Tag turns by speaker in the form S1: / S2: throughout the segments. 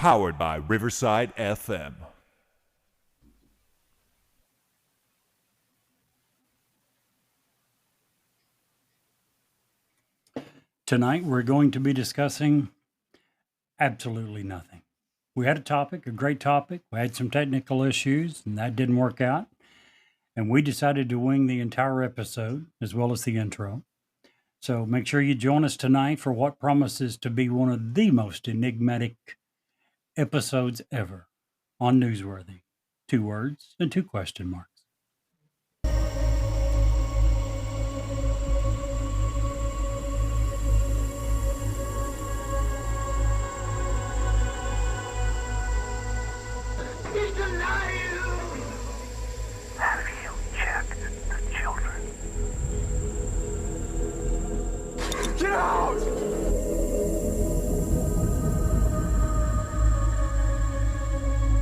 S1: Powered by Riverside FM.
S2: Tonight, we're going to be discussing absolutely nothing. We had a topic, a great topic. We had some technical issues, and that didn't work out. And we decided to wing the entire episode, as well as the intro. So make sure you join us tonight for what promises to be one of the most enigmatic episodes ever on Newsworthy. 2 words and 2 question marks.
S3: He's alive! Have you checked the children? Get out!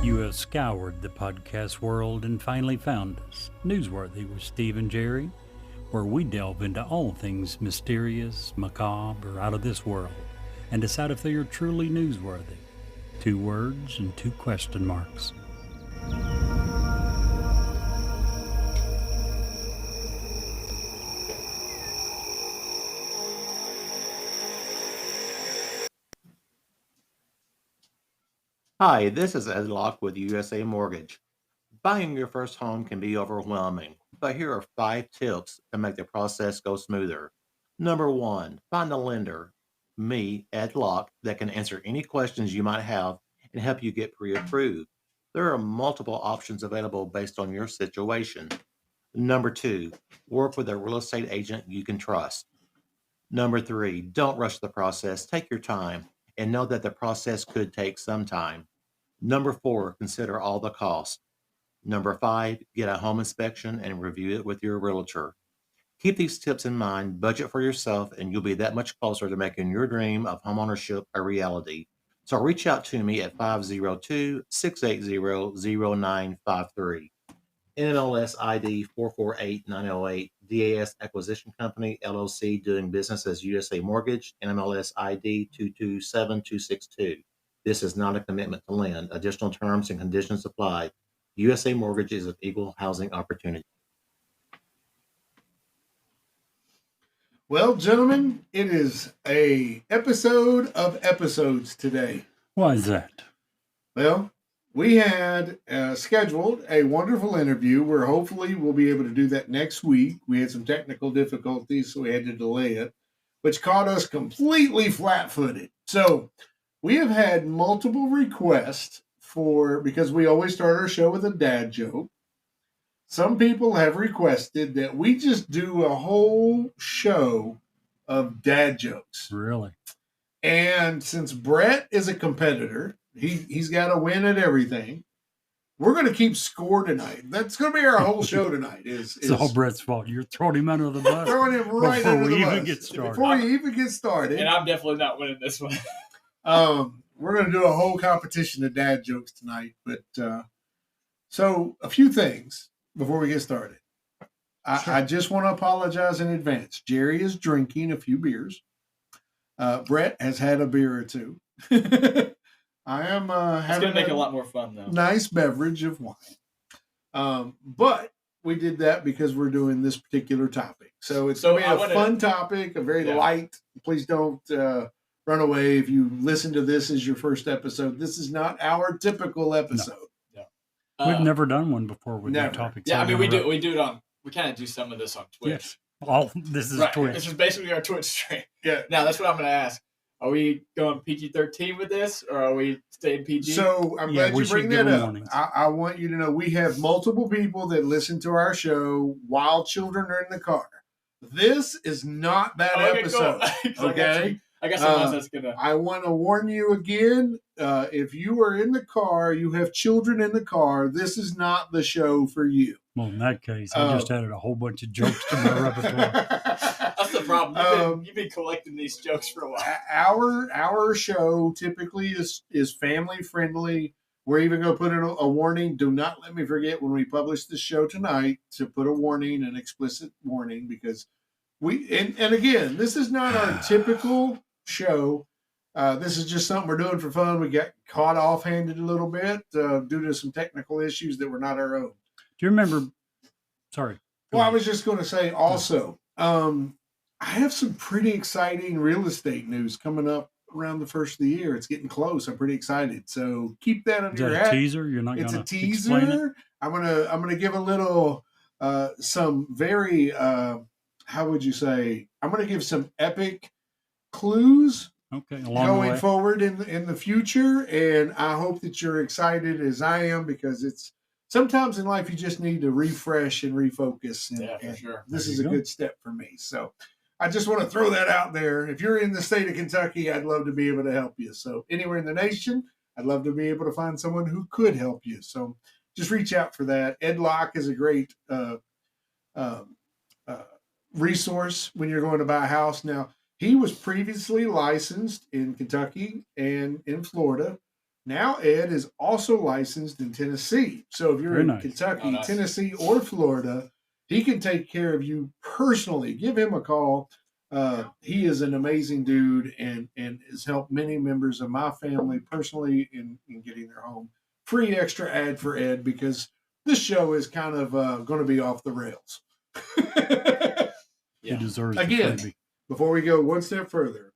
S2: You have scoured the podcast world and finally found us, Newsworthy with Steve and Jerry, where we delve into all things mysterious, macabre, or out of this world, and decide if they are truly newsworthy. 2 words and 2 question marks.
S4: Hi, this is Ed Locke with USA Mortgage. Buying your first home can be overwhelming, but here are 5 tips to make the process go smoother. Number 1, find a lender, me, Ed Locke, that can answer any questions you might have and help you get pre-approved. There are multiple options available based on your situation. Number 2, work with a real estate agent you can trust. Number 3, don't rush the process. Take your time and know that the process could take some time. Number 4, consider all the costs. Number 5, get a home inspection and review it with your realtor. Keep these tips in mind, budget for yourself, and you'll be that much closer to making your dream of homeownership a reality. So reach out to me at 502-680-0953. NMLS ID 448908, DAS Acquisition Company, LLC, doing business as USA Mortgage, NMLS ID 227262. This is not a commitment to lend. Additional terms and conditions apply. USA Mortgage is an equal housing opportunity.
S5: Well, gentlemen, it is a episode of episodes today.
S2: Why is that?
S5: Well, we had scheduled a wonderful interview where hopefully we'll be able to do that next week. We had some technical difficulties, so we had to delay it, which caught us completely flat-footed. So we have had multiple requests because we always start our show with a dad joke. Some people have requested that we just do a whole show of dad jokes.
S2: Really?
S5: And since Brett is a competitor, he's got to win at everything. We're going to keep score tonight. That's going to be our whole show tonight.
S2: It's all Brett's fault. You're throwing him under the bus.
S5: Throwing him right
S2: before
S5: under
S2: we
S5: the
S2: even
S5: bus.
S2: get started.
S5: Before we even get started.
S6: And I'm definitely not winning this one.
S5: We're going to do a whole competition of dad jokes tonight. But so a few things before we get started. I just want to apologize in advance. Jerry is drinking a few beers. Brett has had a beer or two. I am
S6: it's going to make it a lot more fun, though.
S5: Nice beverage of wine. But we did that because we're doing this particular topic. So it's going to be a fun topic, a very light. Please don't run away if you listen to this as your first episode. This is not our typical episode.
S6: No.
S2: We've never done one before with that topic.
S6: Yeah, I mean, we do it on, we kind of do some of this on Twitch.
S2: Yes. This is Twitch.
S6: This is basically our Twitch stream.
S5: Yeah.
S6: Now, that's what I'm going to ask. Are we going PG-13 with this, or are we staying PG?
S5: So I'm glad you bring that up. I want you to know we have multiple people that listen to our show while children are in the car. This is not that episode.
S6: Cool.
S5: Okay?
S6: I guess that's going to...
S5: I want to warn you again, if you are in the car, you have children in the car, this is not the show for you.
S2: Well, in that case, I just added a whole bunch of jokes to my repertoire.
S6: That's the problem. You've been collecting these jokes for a while.
S5: Our show typically is family friendly. We're even going to put in a warning. Do not let me forget when we publish the show tonight to put a warning, an explicit warning, because and again, this is not our typical show. This is just something we're doing for fun. We got caught offhanded a little bit due to some technical issues that were not our own.
S2: Do you remember? Sorry.
S5: Well, I was just going to say also, I have some pretty exciting real estate news coming up around the first of the year. It's getting close. I'm pretty excited. So keep that under
S2: Is
S5: your
S2: that
S5: hat.
S2: a teaser? You're not going
S5: It's
S2: to
S5: a
S2: explain it?
S5: teaser. I'm gonna give a little some very how would you say? I'm gonna give some epic clues
S2: Okay, along the
S5: going
S2: way.
S5: forward in the future, and I hope that you're excited as I am, because it's sometimes in life you just need to refresh and refocus. And,
S6: Yeah, for
S5: and
S6: sure.
S5: this
S2: There
S5: is
S2: you
S5: a
S2: go.
S5: good step for me. So I just want to throw that out there. If you're in the state of Kentucky, I'd love to be able to help you. So anywhere in the nation, I'd love to be able to find someone who could help you. So just reach out for that. Ed Locke is a great resource when you're going to buy a house. Now, he was previously licensed in Kentucky and in Florida. Now, Ed is also licensed in Tennessee. So if you're
S2: Very
S5: in
S2: nice.
S5: Kentucky,
S6: Oh, nice.
S5: Tennessee, or Florida, he can take care of you personally. Give him a call. He is an amazing dude and has helped many members of my family personally in getting their home. Free extra ad for Ed, because this show is kind of going to be off the rails.
S2: He deserves
S5: Again.
S2: the freebie.
S5: Before we go one step further,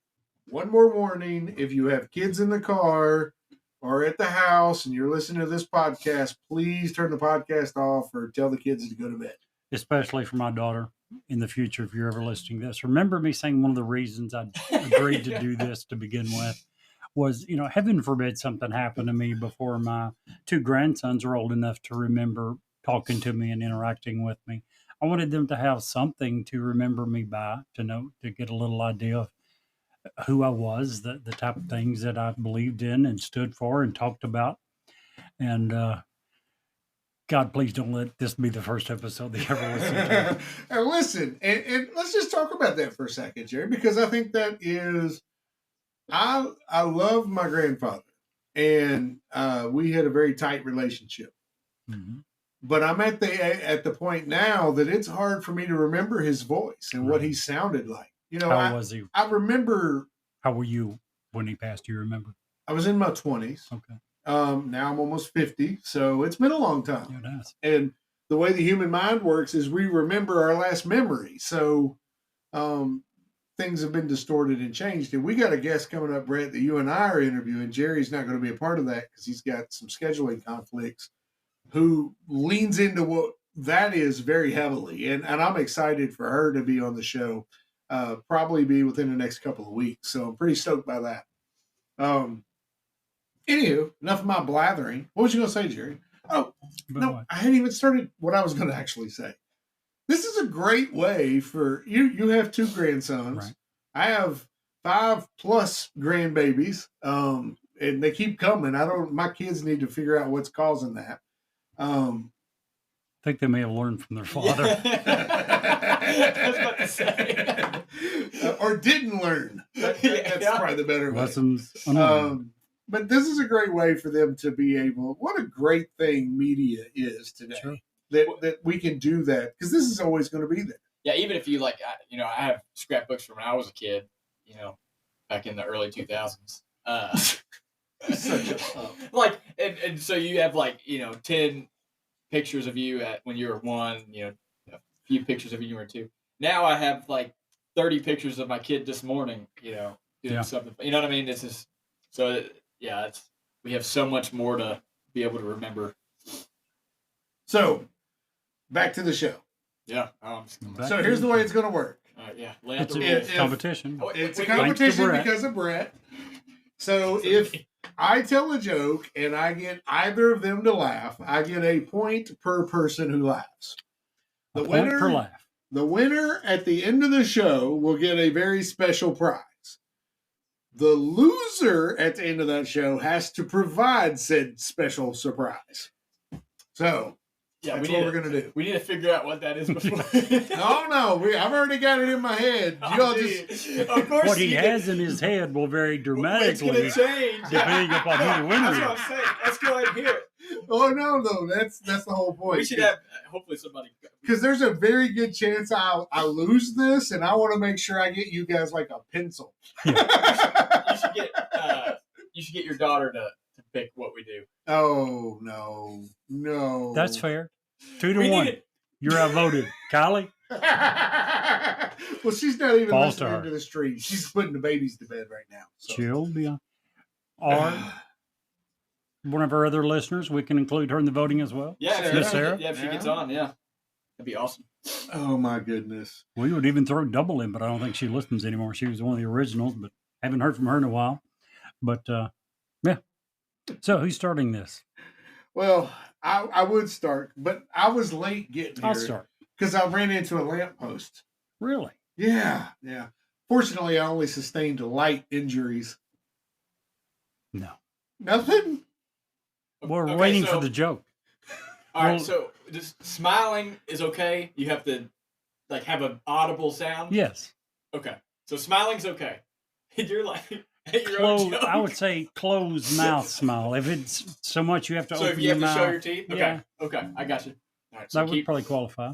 S5: one more warning. If you have kids in the car or at the house and you're listening to this podcast, please turn the podcast off or tell the kids to go to bed.
S2: Especially for my daughter in the future, if you're ever listening to this. Remember me saying one of the reasons I agreed to do this to begin with was, heaven forbid something happened to me before my two grandsons are old enough to remember talking to me and interacting with me. I wanted them to have something to remember me by, to get a little idea of who I was, the type of things that I believed in and stood for and talked about. And God, please don't let this be the first episode they ever listen to.
S5: And listen, and let's just talk about that for a second, Jerry, because I think that is, I love my grandfather, and we had a very tight relationship.
S2: Mhm.
S5: But I'm at the point now that it's hard for me to remember his voice and what he sounded like.
S2: How was he?
S5: I remember
S2: How were you when he passed? Do you remember?
S5: I was in my 20s.
S2: Okay.
S5: Now I'm almost 50, so it's been a long time.
S2: Yeah, it has.
S5: And the way the human mind works is we remember our last memory. So things have been distorted and changed. And we got a guest coming up, Brett, that you and I are interviewing. Jerry's not going to be a part of that because he's got some scheduling conflicts, who leans into what that is very heavily. And I'm excited for her to be on the show, probably be within the next couple of weeks. So I'm pretty stoked by that. Anywho, enough of my blathering. What was you going to say, Jerry? Oh,
S2: But
S5: no,
S2: what?
S5: I hadn't even started what I was going to actually say. This is a great way for you. You have two grandsons.
S2: Right.
S5: I have 5+ grandbabies, and they keep coming. My kids need to figure out what's causing that.
S2: I think they may have learned from their father.
S6: I was about to say.
S5: Or didn't learn. That's
S6: Yeah.
S5: probably the better way.
S2: Lessons unlearned.
S5: But this is a great way for them to be able. What a great thing media is today.
S2: Sure.
S5: That we can do that, because this is always going to be there.
S6: Yeah, even if you I have scrapbooks from when I was a kid, back in the early 2000s.
S5: Such a pup.
S6: And so you have 10 pictures of you when you were 1, a few pictures of you when you were 2. Now I have 30 pictures of my kid this morning, doing something. You know what I mean? This is so we have so much more to be able to remember.
S5: So, back to the show.
S6: Yeah.
S5: So here's the way it's going to work.
S6: Lay out
S2: It's
S6: the
S2: a
S6: rules.
S2: competition.
S6: Oh,
S5: It's a
S6: wait,
S5: competition
S2: Brett.
S5: because of Brett. So if I tell a joke and I get either of them to laugh, I get a point per person who laughs.
S2: A point per laugh.
S5: The winner at the end of the show will get a very special prize. The loser at the end of that show has to provide said special surprise. So that's what we're going to do.
S6: We need to figure out what that is before.
S5: No, I've already got it in my head. Y'all
S6: Of course
S2: What he
S6: you
S2: has
S6: did.
S2: in his head will vary
S6: It's
S2: dramatically
S6: going to change.
S2: depending upon who the winner
S6: That's what I'm
S2: is.
S6: saying. Let's go ahead and hear it.
S5: Oh no, that's the whole point.
S6: We should have hopefully somebody.
S5: Because there's a very good chance I lose this, and I want to make sure I get you guys like a pencil.
S6: You should get your daughter to pick what we do.
S5: Oh no.
S2: That's fair. 2 to
S6: We
S2: 1.
S6: need it.
S2: You're outvoted. Kylie?
S5: Well, she's not even
S2: False to
S5: listening
S2: her.
S5: to the stream. She's putting the babies to bed right now. So.
S2: She'll be on. Or one of our other listeners, we can include her in the voting as well.
S6: Yeah,
S5: Sarah?
S2: Miss Sarah?
S6: Yeah, if she gets on, yeah, that'd be awesome.
S5: Oh my goodness.
S2: We would even throw double in, but I don't think she listens anymore. She was one of the originals, but haven't heard from her in a while. But yeah. So who's starting this?
S5: Well, I would start, but I was late getting here.
S2: I'll start.
S5: Because I ran into a lamppost.
S2: Really?
S5: Yeah. Fortunately, I only sustained light injuries.
S2: No.
S5: Nothing?
S2: We're
S6: Okay,
S2: waiting
S6: so-
S2: for the joke.
S6: All right,
S2: Well-
S6: so just smiling is okay. You have to like have an audible sound.
S2: Yes.
S6: Okay, so smiling's okay. You're like at your own joke.
S2: I would say closed mouth smile. If it's so much you have to
S6: So
S2: open
S6: if you have
S2: your
S6: to
S2: mouth,
S6: show your teeth, okay,
S2: yeah.
S6: okay, I got you. All right, so
S2: that would
S6: keep.
S2: probably qualify.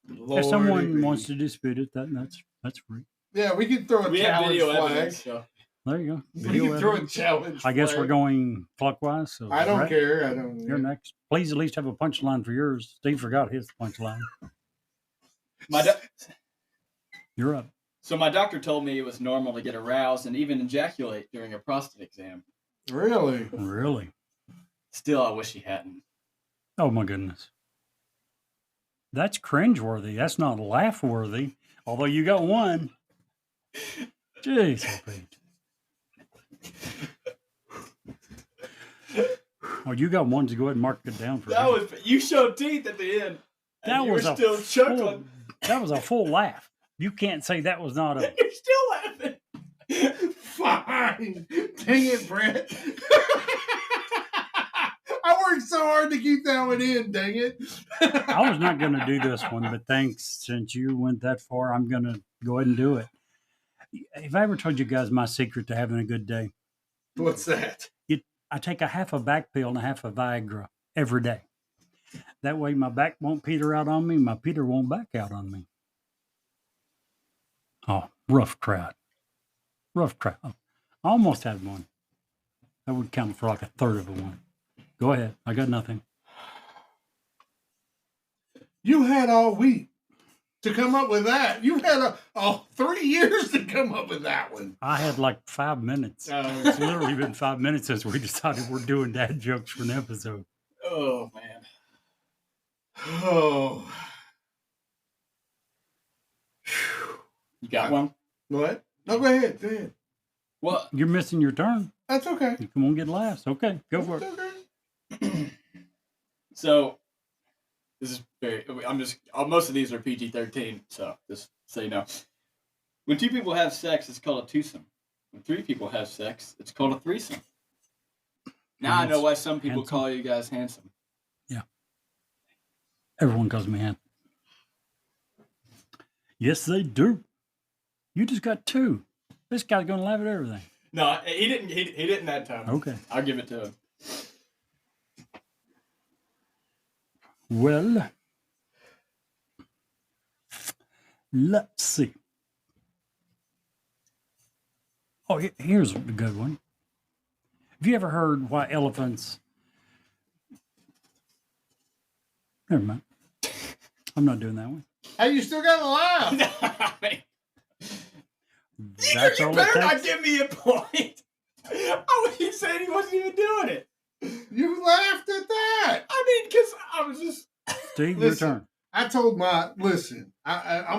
S5: Lordy
S2: If someone
S5: be.
S2: wants to dispute it, that's free.
S5: Yeah, we can throw a
S6: We have
S5: challenge
S6: video
S5: flag.
S6: evidence. So.
S2: There you go.
S5: We
S2: Video
S5: can throw a
S2: evidence.
S5: challenge
S2: I guess
S5: flag.
S2: we're going clockwise. So
S5: I don't
S2: Brett,
S5: care. I don't.
S2: You're next. Please at least have a punchline for yours. Steve forgot his punchline. You're up.
S6: So my doctor told me it was normal to get aroused and even ejaculate during a prostate exam.
S5: Really?
S2: Really?
S6: Still, I wish he hadn't.
S2: Oh my goodness. That's cringeworthy. That's not laugh-worthy. Although you got one. Jeez, Pete. Oh, you got one to go ahead and mark it down for
S6: That
S2: me.
S6: was you showed teeth at the end.
S2: That
S6: and you
S2: was
S6: were
S2: a
S6: still chuckling.
S2: That was a full laugh. You can't say that was not a.
S6: You're still laughing.
S5: Fine. Dang it, Brett. I worked so hard to keep that one in, dang it.
S2: I was not going to do this one, but thanks, since you went that far, I'm going to go ahead and do it. Have I ever told you guys my secret to having a good day?
S5: What's that?
S2: I take a half a back pill and a half a Viagra every day. That way my back won't peter out on me, my Peter won't back out on me. Oh, rough crowd. Rough crowd. I almost had one. That would count for like a third of a one. Go ahead. I got nothing.
S5: You had all week to come up with that. You had 3 years to come up with that one.
S2: I had like 5 minutes. It's literally been 5 minutes since we decided we're doing dad jokes for an episode.
S6: Oh man.
S5: Oh.
S6: You got one?
S5: What? No, go ahead. Go ahead.
S6: Well,
S2: You're missing your turn.
S5: That's okay.
S2: You won't get laughs. Okay, go for it.
S5: That's okay.
S6: so this is very. Most of these are PG-13, so just so you know. When 2 people have sex, it's called a twosome. When 3 people have sex, it's called a threesome. Now I know why some people
S2: Handsome.
S6: call you guys handsome.
S2: Everyone calls me handsome. Yes, they do. You just got 2. This guy's going to laugh at everything.
S6: No, he didn't. He didn't that time.
S2: Okay.
S6: I'll give it to him.
S2: Well, let's see. Oh, here's a good one. Have you ever heard why elephants? Never mind. I'm not doing that one.
S5: Hey, you still got to laugh.
S2: That's
S6: you
S2: all it
S6: better not
S2: takes.
S6: give me a point. Oh, he said he wasn't even doing it.
S5: You laughed at that.
S6: I mean, because I was just.
S2: Steve, your
S5: Listen.
S2: turn.
S5: I'm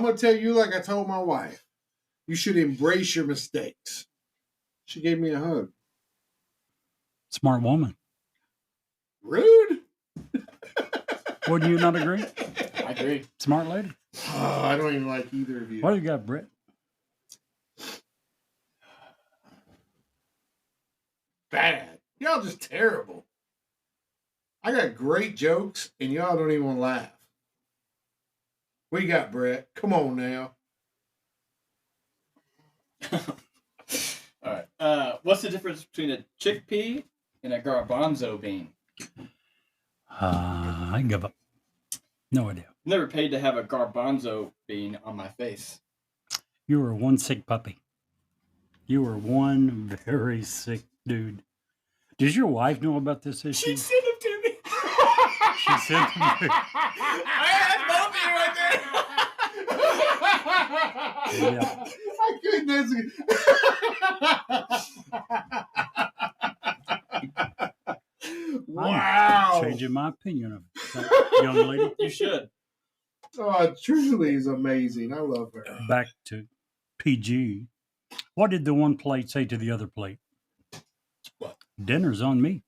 S5: going to tell you like I told my wife. You should embrace your mistakes. She gave me a hug.
S2: Smart woman.
S5: Rude.
S2: Would you not agree?
S6: I agree.
S2: Smart lady.
S5: Oh, I don't even like either of you.
S2: What do you got, Brett?
S5: Bad. Y'all just terrible. I got great jokes, and y'all don't even want to laugh. What you got, Brett? Come on now.
S6: All right. What's the difference between a chickpea and a garbanzo bean?
S2: I give up. No idea.
S6: Never paid to have a garbanzo bean on my face.
S2: You were one sick puppy. You were one very sick dude. Does your wife know about this issue?
S6: She sent them to me.
S2: She sent them to
S6: That's both of you right there.
S2: Yeah.
S5: I couldn't. Wow.
S2: I'm changing my opinion of that young lady.
S6: You should.
S5: Oh, truly is amazing. I love her.
S2: Back to PG. What did the one plate say to the other plate?
S6: What?
S2: Dinner's on me.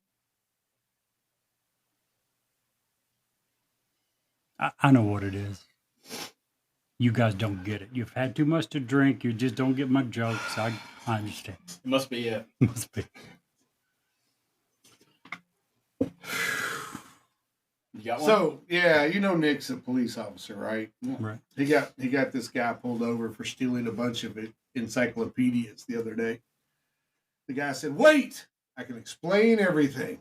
S2: I know what it is. You guys don't get it. You've had too much to drink. You just don't get my jokes. I understand.
S6: It must be it.
S2: Must be.
S6: You got one?
S5: So yeah, you know Nick's a police officer, right?
S2: Right.
S5: He got this guy pulled over for stealing a bunch of encyclopedias the other day. The guy said, "Wait, I can explain everything."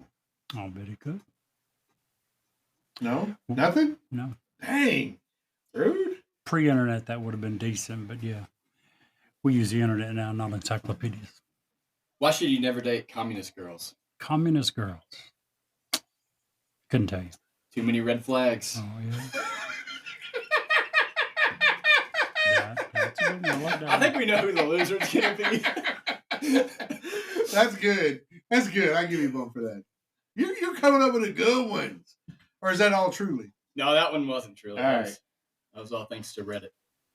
S2: I'll bet he could.
S5: No, nothing.
S2: No.
S5: Dang, rude.
S2: Pre-internet, that would have been decent, but yeah. We use the internet now, not encyclopedias.
S6: Why should you never date communist girls?
S2: Communist girls. Couldn't tell you.
S6: Too many red flags.
S2: Oh, yeah. That's a good one. I like that
S6: I think
S2: one.
S6: we know who the loser's going to be.
S5: That's good. That's good. I give you a bump for that. You're coming up with a good ones, or is that all truly?
S6: No, that one wasn't true.
S5: All
S6: That
S5: right.
S6: was all thanks to Reddit.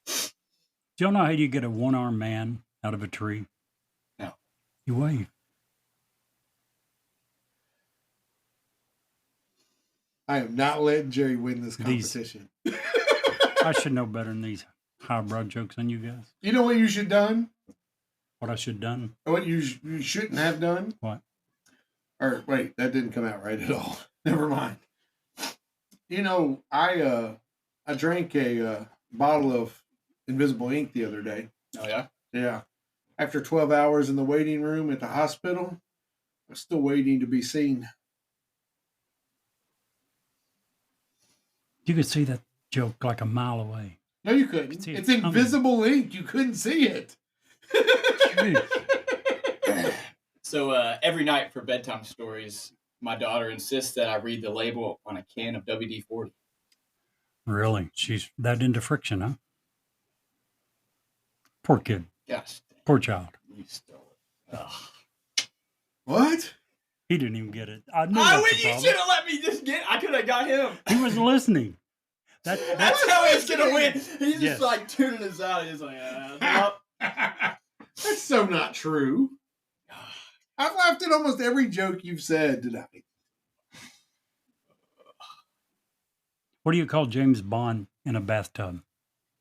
S2: Do you know how you get a one-armed man out of a tree?
S6: No.
S2: You wave.
S5: I am not letting Jerry win this
S2: These-
S5: competition.
S2: I should know better than these highbrow jokes on you guys.
S5: You know what you should done?
S2: What I should have done?
S5: What you shouldn't have done?
S2: What?
S5: Or wait, that didn't come out right at all. Never mind. You know, I drank a bottle of invisible ink the other day.
S6: Oh, yeah?
S5: Yeah. After 12 hours in the waiting room at the hospital, I'm still waiting to be seen.
S2: You could see that joke like a mile away.
S5: No, you couldn't.
S2: See it
S5: It's
S2: coming.
S5: invisible ink. You couldn't see it.
S6: So every night for bedtime stories, my daughter insists that I read the label on a can of WD-40.
S2: Really? She's that into friction, huh? Poor kid.
S6: Gosh,
S2: Poor child.
S6: you stole it. Ugh.
S5: What?
S2: He didn't even get it. I knew
S6: Oh,
S2: that's
S6: well,
S2: the
S6: you
S2: problem.
S6: should have let me just get. I could have got him.
S2: He wasn't listening. That's
S6: That's how he's gonna win. He's just
S2: Yes.
S6: like tuning us out. He's like, nope.
S5: That's so not true. I've laughed at almost every joke you've said tonight.
S2: what do you call James Bond in a bathtub?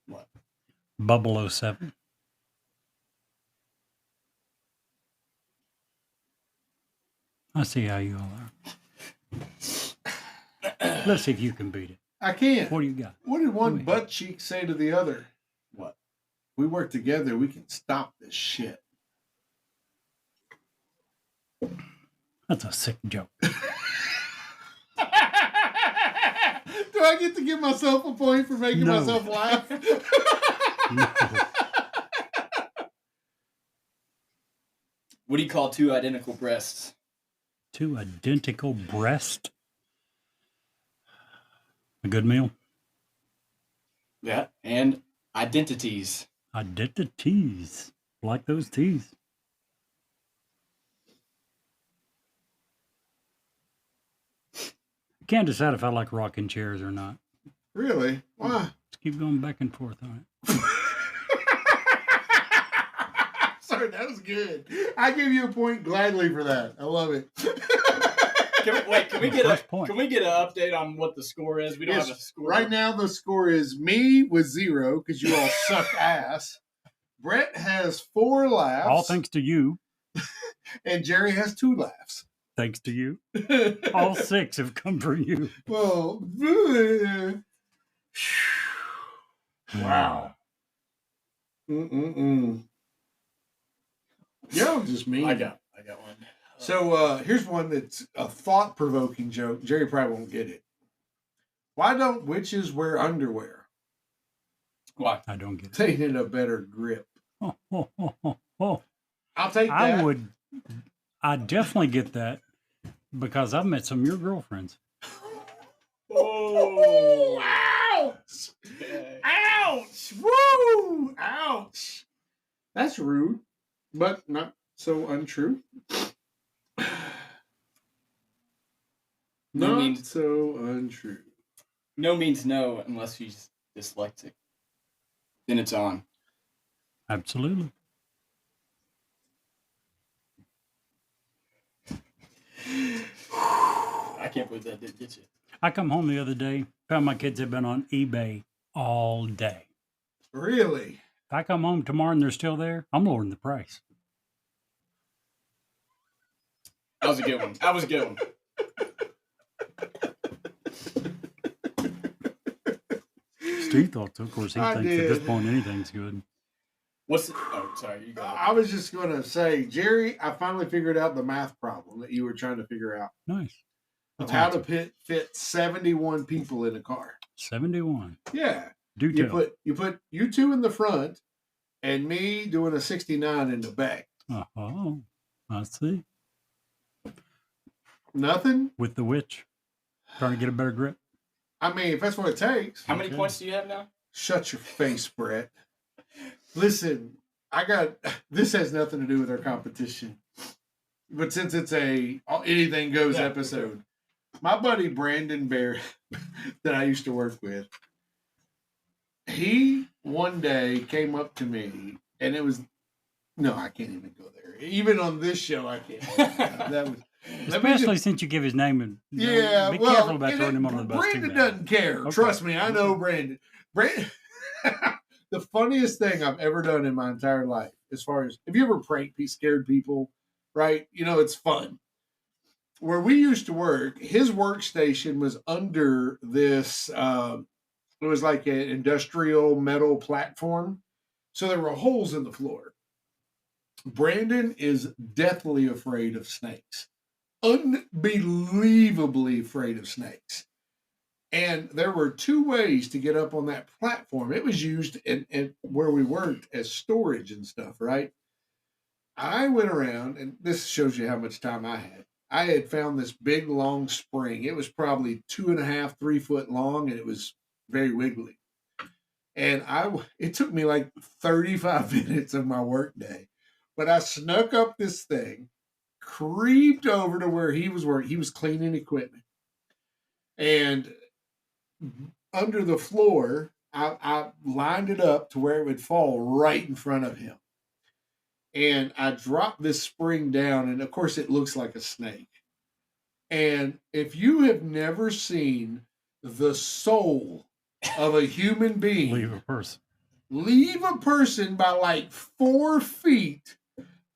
S6: What?
S2: Bubble 07. I see how you all are. Let's see if you can beat it.
S5: I can't.
S2: What do you got?
S5: What did one
S2: Go ahead.
S5: butt cheek say to the other?
S6: What?
S5: We work together. We can stop this shit.
S2: That's a sick joke.
S5: Do I get to give myself a point for making
S2: No.
S5: myself laugh?
S2: No.
S6: What do you call two identical breasts?
S2: Two identical breasts. A good meal.
S6: Yeah. And identities.
S2: Identities. Like those teas. I can't decide if I like rocking chairs or not.
S5: Really? Why?
S2: Let's keep going back and forth on it.
S5: Sorry, that was good. I give you a point gladly for that. I love it.
S6: Can we get
S2: First point.
S6: Can we get an update on what the score is? We don't
S5: Yes,
S6: have a score.
S5: Right now, the score is me with 0 because you all suck ass. Brett has 4 laughs.
S2: All thanks to you.
S5: And Jerry has 2 laughs.
S2: Thanks to you. All 6 have come from you.
S5: Well,
S2: Wow.
S5: Y'all just mean.
S6: I got one.
S5: So here's one that's a thought-provoking joke. Jerry probably won't get it. Why don't witches wear underwear?
S6: Why?
S2: I don't get it.
S5: They need a better grip.
S2: Oh.
S5: I'll take that.
S2: I definitely get that because I've met some of your girlfriends.
S6: Oh,
S5: Ouch! Ouch! Woo! Ouch! That's rude, but not so untrue.
S6: No
S5: Not
S6: means-
S5: so untrue.
S6: no means no unless she's dyslexic. Then it's on.
S2: Absolutely.
S6: I can't believe that didn't get you.
S2: I come home the other day, found my kids have been on eBay all day.
S5: Really?
S2: If I come home tomorrow and they're still there, I'm lowering the price.
S6: That was a good one. That was a good one.
S2: Steve thought so. Of course, he
S5: I
S2: thinks at this
S5: did.
S2: point anything's good.
S6: What's the, oh, sorry. You got
S5: I was just going to say, Jerry, I finally figured out the math problem that you were trying to figure out
S2: Nice.
S5: of
S2: That's
S5: how to
S2: awesome.
S5: fit 71 people in a car.
S2: 71.
S5: Yeah.
S2: Do
S5: You
S2: tell.
S5: put you two in the front and me doing a 69 in the back.
S2: Oh, I see.
S5: Nothing?
S2: With the witch. Trying to get a better grip.
S5: I mean, if that's what it takes.
S6: How many
S2: Okay.
S6: points do you have now?
S5: Shut your face, Brett. Listen, this has nothing to do with our competition. But since it's a anything goes
S6: Yeah,
S5: episode, my buddy Brandon Bear that I used to work with, he one day came up to me and it was, no, I can't even go there. Even on this show, I can't. That was, let me
S2: Especially
S5: just-
S2: since you give his name and
S5: yeah,
S2: be
S5: well,
S2: careful about
S5: and
S2: throwing him under the bus. too
S5: Brandon
S2: bad.
S5: doesn't care.
S2: Okay.
S5: Trust me, I know Brandon. Brandon, the funniest thing I've ever done in my entire life, as far as have you ever scared people, right? You know, it's fun. Where we used to work, his workstation was under this. It was like an industrial metal platform, so there were holes in the floor. Brandon is deathly afraid of snakes. Unbelievably afraid of snakes. And there were two ways to get up on that platform. It was used in where we worked as storage and stuff, right? I went around, and this shows you how much time I had. I had found this big, long spring. It was probably 2.5, 3 foot long, and it was very wiggly. And it took me like 35 minutes of my workday. But I snuck up this thing, creeped over to where he was working. He was cleaning equipment. And under the floor, I lined it up to where it would fall right in front of him. And I dropped this spring down, and of course it looks like a snake. And if you have never seen the soul of a human being
S2: Leave a person.
S5: leave a person by like 4 feet,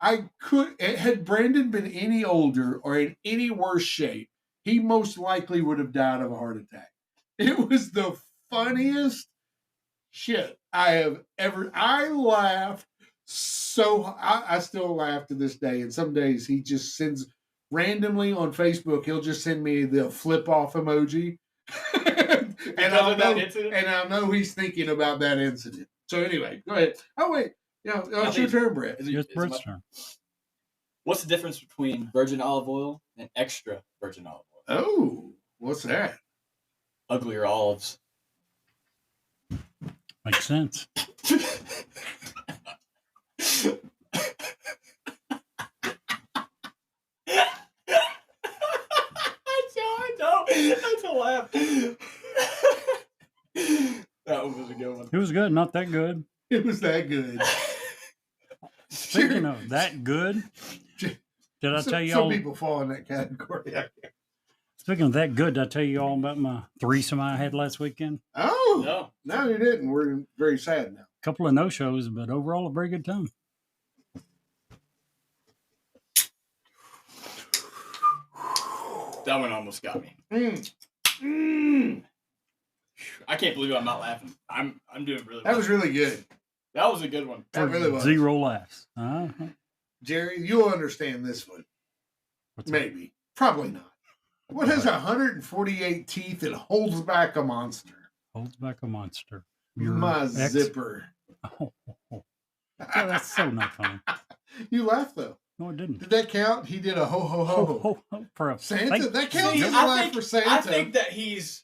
S5: had Brandon been any older or in any worse shape, he most likely would have died of a heart attack. It was the funniest shit I have ever. I laughed so. I still laugh to this day. And some days he just sends randomly on Facebook. He'll just send me the flip off emoji, and
S6: Because of that incident?
S5: I know he's thinking about that incident. So anyway, go ahead. Oh wait, yeah, it's your turn, Brett.
S6: Is it-
S2: It's
S6: is it
S2: Brett's
S6: my-
S2: turn.
S6: What's the difference between virgin olive oil and extra virgin olive oil?
S5: Oh, what's that?
S6: Uglier olives.
S2: Makes sense.
S6: I know. That's a laugh. That one was a good one.
S2: It was good. Not that good.
S5: It was that good.
S2: Speaking of that good, did I tell you
S5: some
S2: all?
S5: people fall in that category.
S2: Speaking of that good, did I tell you all about my threesome I had last weekend?
S5: Oh,
S6: No.
S5: no, you didn't. We're very sad now.
S2: A couple of no shows, but overall a very good time.
S6: That one almost got me. I can't believe I'm not laughing. I'm doing really
S5: That
S6: well.
S5: was really good.
S6: That was a good one.
S5: That really was.
S2: 0 laughs.
S5: Jerry, you'll understand this one.
S2: What's that?
S5: Maybe. Probably not. What has 148 teeth and holds back a monster?
S2: Holds back a monster.
S5: My
S2: ex-
S5: zipper.
S2: Oh, yeah, that's so not funny.
S5: You laughed though.
S2: No, it didn't.
S5: Did that count? He did a ho ho ho ho.
S2: Ho, ho, for a
S5: Santa? That counts
S6: See,
S5: as a laugh for Santa.
S6: I think that he's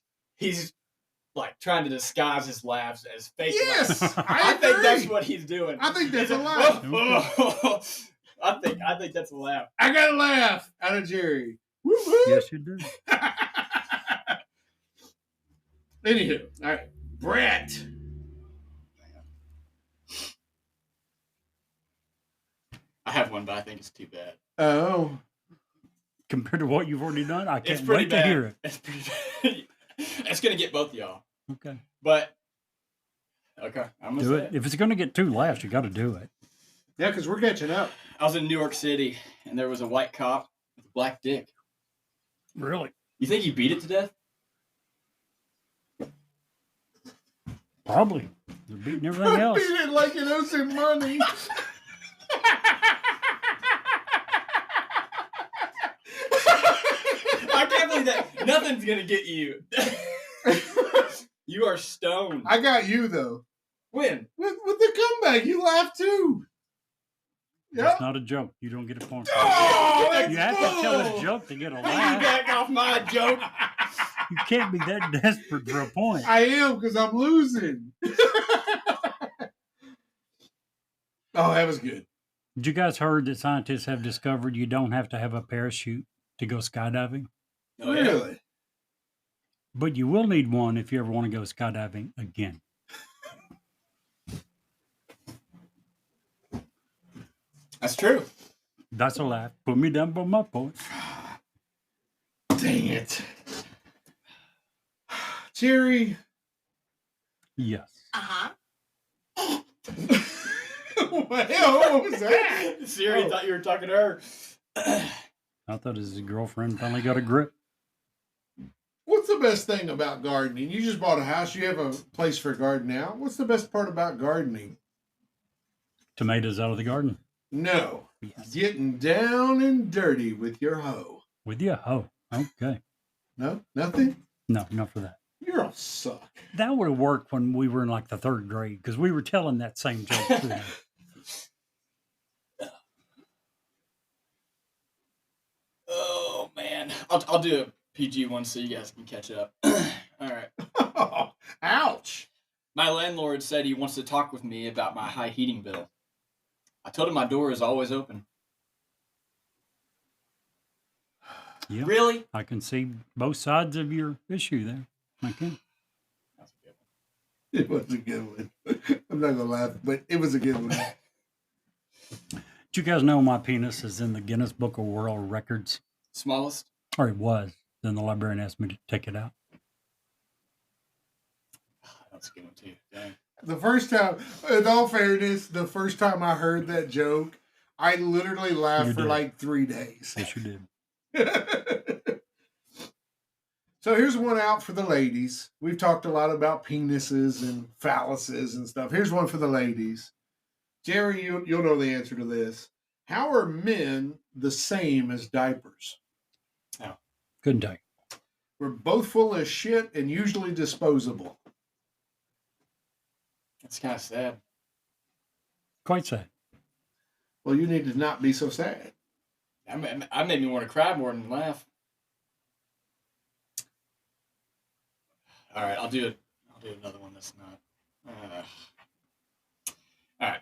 S6: like trying to disguise his laughs as fake
S5: Yes,
S6: laughs.
S5: I
S6: think
S5: agree.
S6: that's what he's doing.
S5: I think that's
S6: He's
S5: a
S6: like,
S5: laugh.
S6: I think that's a laugh.
S5: I got a laugh out of Jerry. Woo-hoo.
S2: Yes, you do.
S5: Anywho, all right. Brett.
S6: I have one, but I think it's too bad.
S5: Oh.
S2: Compared to what you've already done, I
S6: It's
S2: can't
S6: pretty
S2: wait
S6: bad.
S2: to hear it.
S6: It's pretty bad. It's gonna get both of y'all.
S2: Okay.
S6: But okay, I'm gonna
S2: Do
S6: say
S2: it. If it's going to get 2 laughs, you got to do it.
S5: Yeah, because we're catching up.
S6: I was in New York City, and there was a white cop with a black dick.
S2: Really?
S6: You think he beat it to death?
S2: Probably. They're beating everything else.
S5: Beat it like it owes him money.
S6: I can't believe that. Nothing's gonna get you. You are stoned.
S5: I got you though.
S6: When?
S5: With the comeback, you laughed too.
S2: That's
S5: Yep.
S2: not a joke. You don't get a point.
S5: Oh, that's
S2: You have to tell a
S5: bull.
S2: joke to get a
S6: You
S2: laugh.
S6: back off my joke.
S2: You can't be that desperate for a point.
S5: I am because I'm losing. Oh, that was good.
S2: Did you guys heard that scientists have discovered you don't have to have a parachute to go skydiving?
S6: Oh, yeah.
S5: Really?
S2: But you will need one if you ever want to go skydiving again.
S6: That's true.
S2: That's a laugh. Put me down for my point.
S5: Dang it. Jerry.
S2: Yes.
S5: What was that?
S6: Siri
S5: Oh.
S6: thought you were talking to her.
S2: I thought his girlfriend finally got a grip.
S5: What's the best thing about gardening? You just bought a house. You have a place for a garden now. What's the best part about gardening?
S2: Tomatoes out of the garden.
S5: No.
S2: Yes.
S5: Getting down and dirty with your hoe.
S2: With you? Oh, okay.
S5: No? Nothing?
S2: No, not for that.
S5: You're all suck.
S2: That would have worked when we were in like the 3rd grade because we were telling that same joke to them.
S6: Oh man, I'll do a PG one so you guys can catch up. All right.
S5: Ouch.
S6: My landlord said he wants to talk with me about my high heating bill. I told him my door is always open.
S2: Yeah.
S6: Really?
S2: I can see both sides of your issue there. I can.
S6: That's a good one.
S5: It was a good one. I'm not going to laugh, but it was a good one.
S2: Did you guys know my penis is in the Guinness Book of World Records?
S6: Smallest?
S2: Or it was. Then the librarian asked me to take it out.
S6: That's a good one too. Dang.
S5: The first time, in all fairness, the first time I heard that joke, I literally laughed
S2: You
S5: for
S2: did.
S5: like 3 days.
S2: Yes, you did.
S5: So here's one out for the ladies. We've talked a lot about penises and phalluses and stuff. Here's one for the ladies. Jerry, you'll know the answer to this. How are men the same as diapers?
S2: Couldn't tell you.
S5: We're both full of shit and usually disposable.
S6: That's kind of sad.
S2: Quite sad.
S5: Well, you need to not be so sad.
S6: I made me want to cry more than laugh. All right, I'll do another one that's not. All right.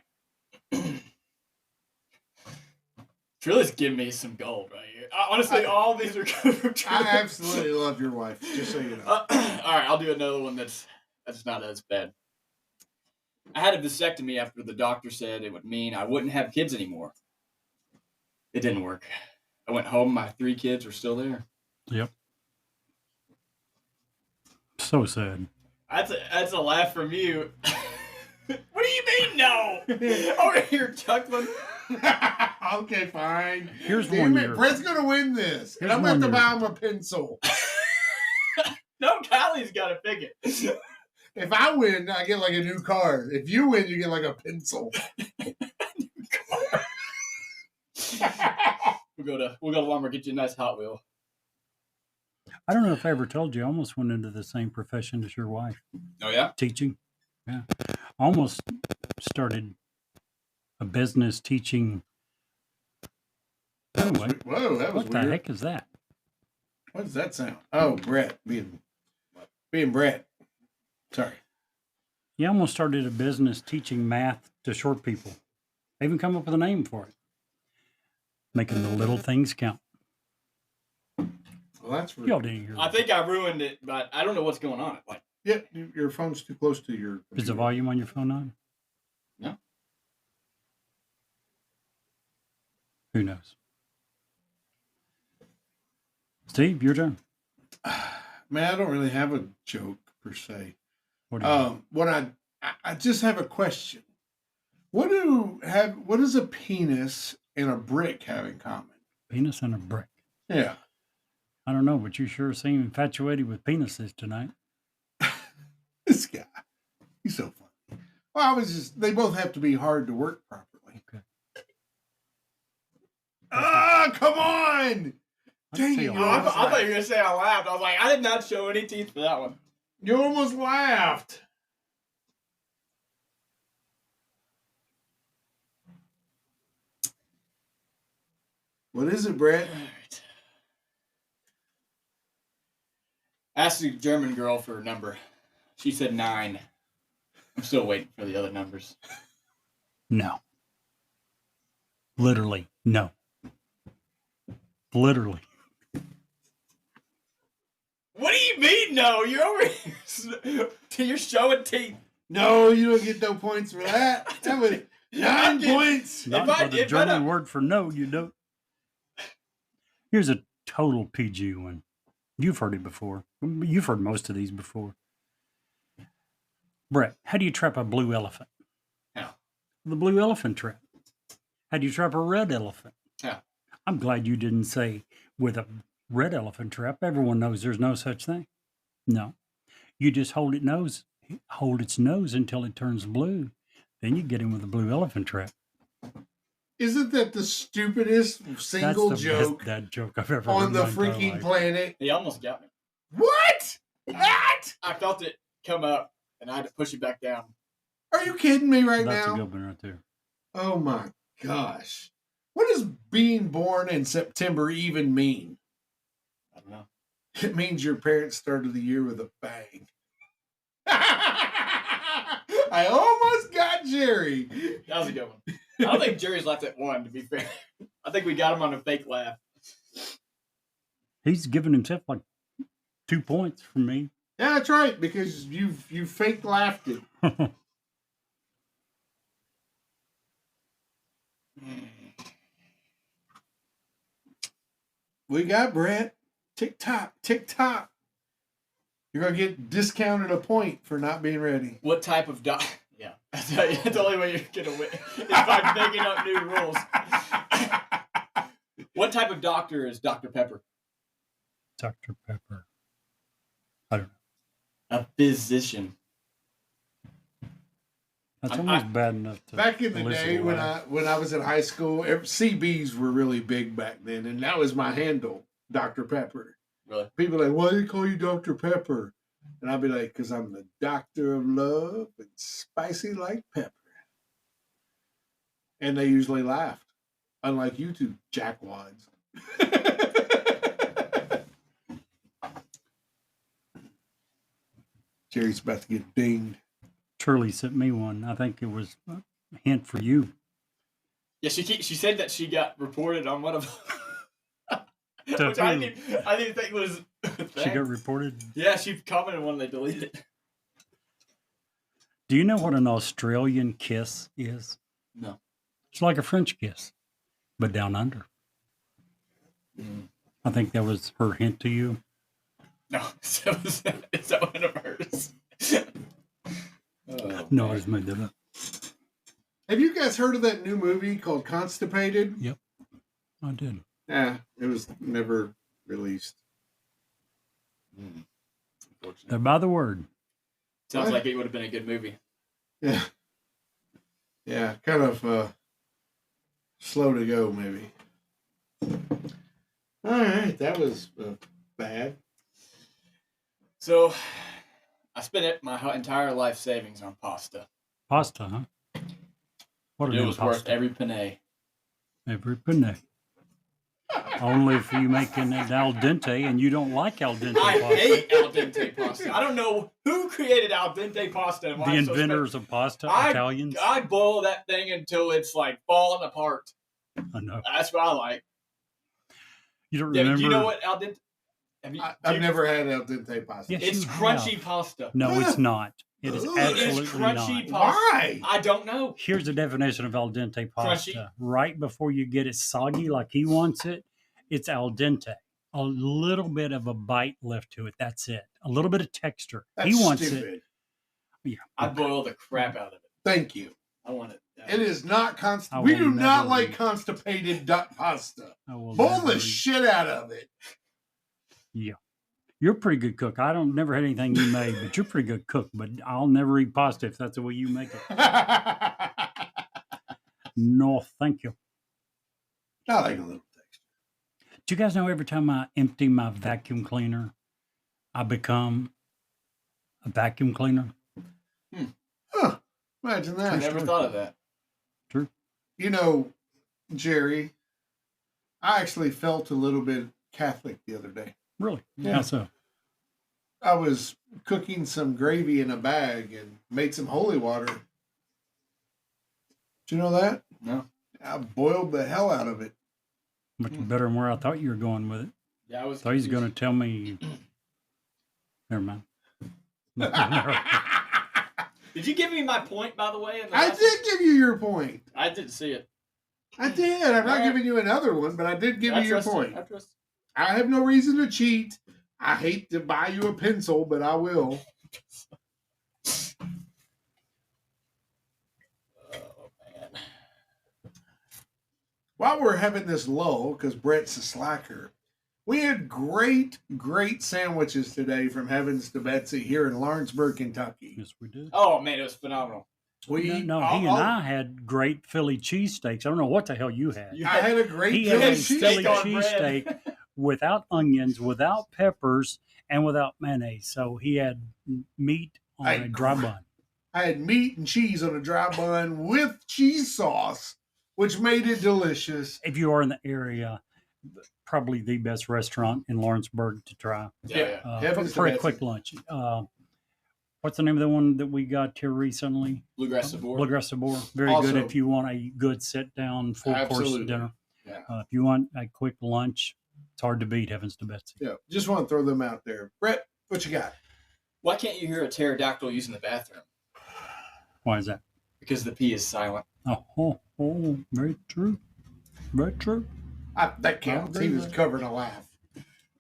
S6: Trilla's giving me some gold right here. Honestly, all these are good from
S5: I
S6: Trilla.
S5: absolutely love your wife, just so you know.
S6: All right, I'll do another one that's not as bad. I had a vasectomy after the doctor said it would mean I wouldn't have kids anymore. It didn't work. I went home. My 3 kids were still there.
S2: Yep. So sad.
S6: That's a laugh from you. What do you mean no? Over here chuckling.
S5: Okay, fine.
S2: Here's
S5: Damn
S2: one
S5: it,
S2: year.
S5: Brett's gonna win this, and
S2: Here's
S5: I'm gonna have to
S2: one
S5: buy
S2: year.
S5: him a pencil.
S6: No, Callie's got to pick it.
S5: If I win, I get like a new car. If you win, you get like a pencil.
S6: We'll go to Walmart, get you a nice Hot Wheel.
S2: I don't know if I ever told you, I almost went into the same profession as your wife,
S6: Oh yeah.
S2: teaching. Yeah. Almost started a business teaching. Anyway,
S5: Whoa, that was
S2: what the
S5: weird.
S2: heck is that?
S5: What does that sound? Oh, Brett being Brett. Sorry.
S2: He almost started a business teaching math to short people. They even come up with a name for it. Making the little things count.
S5: Well, that's
S2: Y'all
S5: rude.
S2: didn't hear
S6: I
S2: that.
S6: think I ruined it, but I don't know what's going on. Like,
S5: Yeah, your phone's too close to your.
S2: Is the
S5: computer.
S2: volume on your phone on?
S6: No.
S2: Who knows? Steve, your turn.
S5: Man, I don't really have a joke per se.
S2: What do you
S5: What I just have a question. What does a penis and a brick have in common?
S2: Penis and a brick.
S5: Yeah.
S2: I don't know, but you sure seem infatuated with penises tonight.
S5: This guy. He's so funny. Well, they both have to be hard to work properly.
S2: Okay.
S5: Ah, come on! Dang it,
S2: feel
S5: you
S6: I
S5: almost
S6: thought you were
S5: laughed.
S6: gonna say I laughed. I was like, I did not show any teeth for that one.
S5: You almost laughed. What is it, Brett?
S6: All right. Asked the German girl for a number. She said 9. I'm still waiting for the other numbers.
S2: No. Literally, no. Literally.
S6: What do you mean, no? You're over here. You're showing teeth.
S5: No, you don't get no points for that. That was 9 points.
S2: Not
S6: I-
S2: for the
S6: if I
S2: German
S6: don't-
S2: word for no, you don't. Here's a total PG one. You've heard it before. You've heard most of these before. Brett, how do you trap a blue elephant?
S6: How?
S2: The blue elephant trap. How do you trap a red elephant?
S6: How?
S2: I'm glad you didn't say with a red elephant trap. Everyone knows there's no such thing. No. You just hold its nose until it turns blue. Then you get him with a blue elephant trap.
S5: Isn't that the stupidest single
S2: That's the
S5: joke
S2: best dad joke I've ever
S5: on
S2: heard
S5: the
S2: in my entire
S5: freaking
S2: life.
S5: planet?
S6: He almost got me.
S5: What? What?
S6: I felt it come up, and I had to push it back down.
S5: Are you kidding me right
S2: That's a
S5: now?
S2: good one right there.
S5: Oh my gosh. What does being born in September even mean?
S6: I don't know.
S5: It means your parents started the year with a bang. I almost got Jerry.
S6: That was a good one. I don't think Jerry's laughed at one, to be fair. I think we got him on a fake laugh.
S2: He's given himself like 2 points from me.
S5: Yeah, that's right, because you fake laughed it. We got Brett. Tick tock, tick tock. You're gonna get discounted a point for not being ready.
S6: What type of doc? Yeah, that's the only way you're gonna win is by making up new rules. What type of doctor is Dr. Pepper?
S2: Dr. Pepper. I don't know.
S6: A physician.
S2: That's almost bad enough to
S5: Back in the
S2: elicit
S5: day
S2: a
S5: when
S2: laugh.
S5: I was in high school, CBs were really big back then, and that was my handle, Dr. Pepper.
S6: Really?
S5: People are like, why do they call you Dr. Pepper? And I'd be like, because I'm the doctor of love and spicy like pepper. And they usually laughed, unlike you two jackwads. Jerry's about to get dinged.
S2: Shirley sent me one. I think it was a hint for you.
S6: Yeah, she said that she got reported on one of them.
S2: To
S6: Which I
S2: who?
S6: didn't think was.
S2: She got reported.
S6: Yeah, she commented when they deleted it.
S2: Do you know what an Australian kiss is?
S6: No.
S2: It's like a French kiss, but down under. I think that was her hint to you.
S6: No, it's that one of hers. Oh,
S2: No, I just made that up.
S5: Have you guys heard of that new movie called Constipated?
S2: Yep, I did.
S5: Yeah, it was never released.
S2: They're by the word.
S6: Sounds
S5: What?
S6: like it would have been a good movie.
S5: Yeah. Yeah, kind of slow to go, maybe. All right, that was bad.
S6: So, I spent my entire life savings on pasta.
S2: Pasta, huh? What
S6: It
S2: a
S6: was
S2: pasta.
S6: worth every penny.
S2: Every penny. Only if you making it al dente and you don't like al dente
S6: I
S2: pasta.
S6: hate al dente pasta. I don't know who created al dente pasta and why
S2: The
S6: it's so
S2: inventors of pasta,
S6: I-
S2: Italians.
S6: I boil that thing until it's like falling apart.
S2: I know.
S6: That's what I like.
S2: You don't
S6: Yeah,
S2: remember?
S6: do you know what al dente?
S5: I've never had al dente pasta.
S2: Yes,
S6: It's
S2: you
S6: crunchy
S2: have.
S6: pasta.
S2: No, it's not. It is
S5: It is
S2: absolutely
S6: crunchy
S2: not.
S6: pasta.
S5: Why?
S6: I don't know.
S2: Here's the definition of al dente pasta.
S6: Crunchy.
S2: Right before you get it soggy like he wants it, it's al dente. A little bit of a bite left to it. That's it. A little bit of texture.
S5: That's
S2: he wants it.
S5: stupid.
S2: Yeah.
S6: I boil the crap out of it.
S5: Thank you.
S6: I want it.
S5: It is not
S2: I
S5: We
S2: will
S5: do not
S2: never
S5: like
S2: eat.
S5: constipated duck pasta.
S2: I will
S5: Boil
S2: never
S5: the
S2: eat.
S5: shit out of it.
S2: Yeah. You're a pretty good cook. I don't never had anything you made, but you're a pretty good cook. But I'll never eat pasta if that's the way you make it.
S5: I
S2: No, thank you.
S5: like a little texture.
S2: Do you guys know every time I empty my vacuum cleaner, I become a vacuum cleaner?
S5: Huh. Imagine
S6: I
S5: that.
S6: never thought of that.
S5: You know, Jerry, I actually felt a little bit Catholic the other day.
S2: Really?
S5: Yeah.
S2: How so?
S5: I was cooking some gravy in a bag and made some holy water. Did you know that?
S6: No.
S5: I boiled the hell out of it.
S2: Much better than where I thought you were going with it.
S6: Yeah, I was.
S2: I thought he was
S6: confused.
S2: going to tell me. Never mind.
S6: Did you give me my point, by the way? in the
S5: I
S6: last-
S5: did give you your point.
S6: I didn't see it.
S5: I did. I'm not
S6: Alright.
S5: giving you another one, but I did give
S6: I
S5: you your
S6: trust
S5: point.
S6: I trust.
S5: I have no reason to cheat. I hate to buy you a pencil, but I will.
S6: Oh man.
S5: While we're having this lull, because Brett's a slacker, we had great sandwiches today from Heavens to Betsy here in Lawrenceburg, Kentucky.
S2: Yes, we did.
S6: Oh man, it was phenomenal.
S2: No, he and I had great Philly cheesesteaks. I don't know what the hell you had.
S6: You
S5: I had a great
S2: He
S6: Philly
S2: had a
S5: cheese.
S2: Philly
S6: steak on bread.
S2: cheesesteak without onions, without peppers, and without mayonnaise. So he had meat on
S5: I
S2: a dry
S5: agree.
S2: bun.
S5: I had meat and cheese on a dry bun with cheese sauce, which made it delicious.
S2: If you are in the area, probably the best restaurant in Lawrenceburg to try
S6: Yeah.
S5: Heavens
S2: for
S5: to
S2: a
S5: Betsy.
S2: quick lunch. What's the name of the one that we got here recently?
S6: Bluegrass Sabor.
S2: Bluegrass Sabor. Very
S5: Also-
S2: good if you want a good sit-down, full-course
S5: Absolutely.
S2: dinner.
S5: Yeah.
S2: If you want a quick lunch, it's hard to beat Heavens to Betsy.
S5: Yeah, just want to throw them out there. Brett, what you got?
S6: Why can't you hear a pterodactyl using the bathroom?
S2: Why is that?
S6: Because the P is silent.
S2: Oh, very true. Very true.
S5: That counts. He was covering a laugh.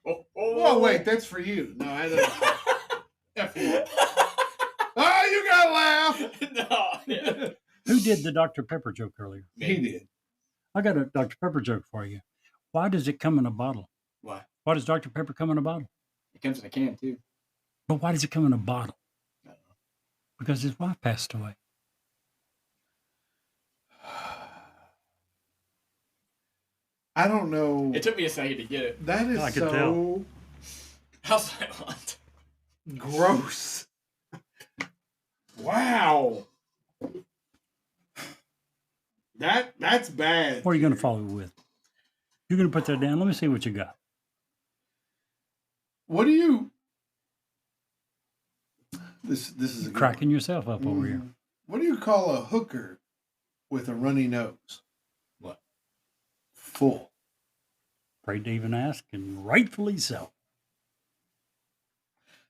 S6: Oh,
S5: Oh, wait, that's for you. No, I don't. F you. Oh, you got to laugh.
S6: No. Yeah.
S2: Who did the Dr. Pepper joke earlier?
S5: He did.
S2: I got a Dr. Pepper joke for you. Why does it come in a bottle?
S6: Why?
S2: Why does Dr. Pepper come in a bottle?
S6: It comes in a can too.
S2: But why does it come in a bottle?
S6: I don't know.
S2: Because his wife passed away.
S5: I don't know.
S6: It took me a second to get it.
S5: That is
S2: I could
S5: so
S2: tell.
S6: How silent.
S5: gross. Wow. That's bad.
S2: What are you going to follow with? You're going to put that down. Let me see what you got.
S5: What do you? This is a
S2: You're
S5: good
S2: cracking yourself up
S5: one.
S2: over here.
S5: What do you call a hooker with a runny nose?
S6: What?
S5: Full.
S2: Afraid to even ask, and rightfully so.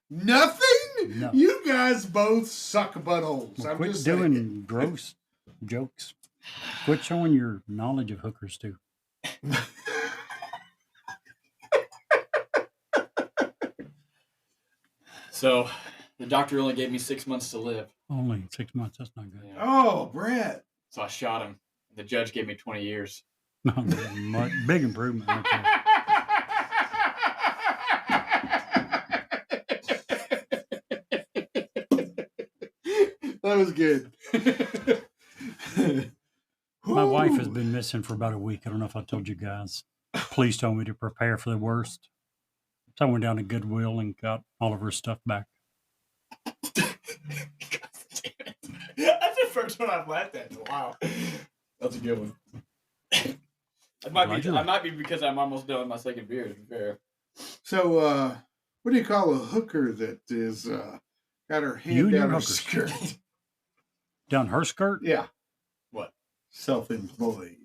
S5: Nothing.
S2: No.
S5: You guys both suck buttholes.
S2: Well,
S5: I'm
S2: quit
S5: just
S2: doing
S5: saying.
S2: gross jokes. Quit showing your knowledge of hookers too.
S6: So the doctor only gave me 6 months to live.
S2: Only 6 months. That's not good.
S6: Yeah.
S5: Oh, Brett.
S6: So I shot him. The judge gave me 20 years.
S2: Big improvement. Right there.
S5: That was good.
S2: My wife has been missing for about a week. I don't know if I told you guys. Police told me to prepare for the worst. So I went down to Goodwill and got all of her stuff back.
S6: That's the first one I've laughed at in a while. That's a good one. I might be because I'm almost done with my second beer, to be fair.
S5: So, what do you call a hooker that is got her hand down her skirt?
S2: Down her skirt?
S5: Yeah.
S6: What?
S5: Self-employed.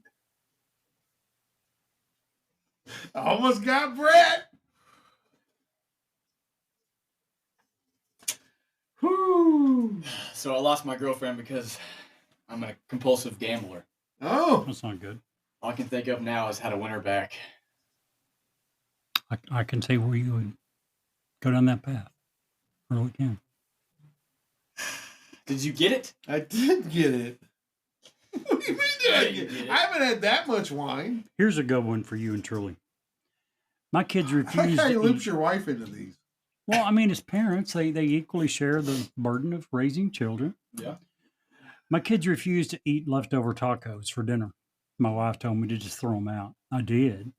S5: I almost got Brett. Whoo.
S6: So I lost my girlfriend because I'm a compulsive gambler.
S5: Oh.
S2: That's not good.
S6: All I can think of now is how to win her back.
S2: I can see where you would go down that path. I really can.
S6: Did you get it?
S5: I did get it. What do you mean did I
S6: Yeah, you
S5: get
S6: did
S5: it?
S6: it.
S5: I haven't had that much wine.
S2: Here's a good one for you and Truly. My kids
S5: I like
S2: refuse
S5: how you
S2: to
S5: loops
S2: eat.
S5: your wife into these.
S2: Well, I mean, as parents, they equally share the burden of raising children.
S6: Yeah.
S2: My kids refuse to eat leftover tacos for dinner. My wife told me to just throw them out. I did.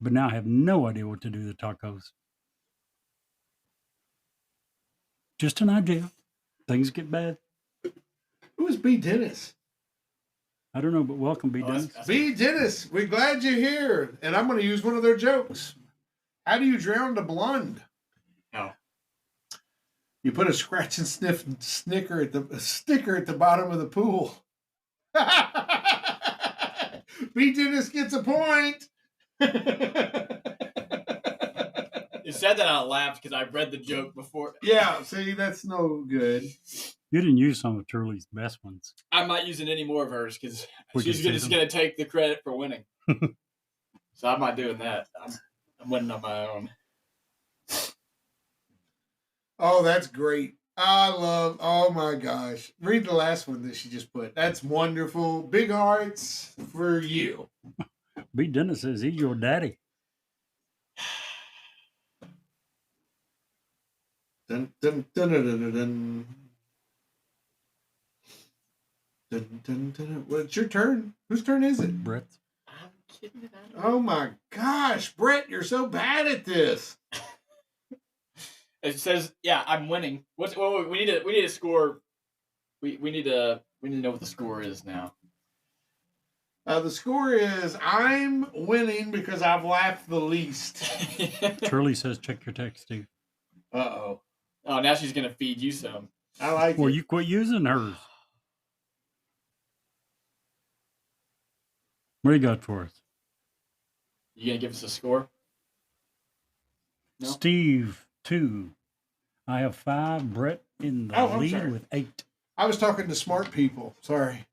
S2: But now I have no idea what to do with the tacos. Just an idea. Things get bad.
S5: Who is B. Dennis?
S2: I don't know, but welcome, B. Dennis.
S5: B. Dennis, we're glad you're here. And I'm going to use one of their jokes. How do you drown the blonde?
S6: How?
S5: You put a scratch and sniff sticker at the bottom of the pool. B. Dennis gets a point.
S6: You said that I laughed because I read the joke before.
S5: Yeah, see, that's no good.
S2: You didn't use some of Turley's best ones.
S6: I'm not using any more of hers because
S2: We
S6: she's
S2: can
S6: just
S2: see
S6: going to take the credit for winning. So I'm not doing that. I'm winning on my own.
S5: Oh, that's great. Oh my gosh. Read the last one that she just put. That's wonderful. Big hearts for you.
S2: B. Dennis says he's your daddy.
S5: Dun, dun, dun, dun, dun, dun. Dun, dun, dun. Well, it's your turn. Whose turn is it?
S2: Brett.
S6: I'm kidding.
S5: Oh my gosh, Brett, you're so bad at this.
S6: It says, "Yeah, I'm winning." We need to score. We need to know what the score is now.
S5: The score is I'm winning because I've laughed the least.
S2: Turley says check your text, Steve.
S5: Uh-oh.
S6: Oh, now she's gonna feed you some.
S5: I like
S2: Well,
S5: it.
S2: you quit using hers. What do you got for us?
S6: You gonna give us a score? No?
S2: Steve, 2. I have 5. Brett in the
S5: Oh, I'm
S2: lead
S5: sorry.
S2: with 8.
S5: I was talking to smart people. Sorry.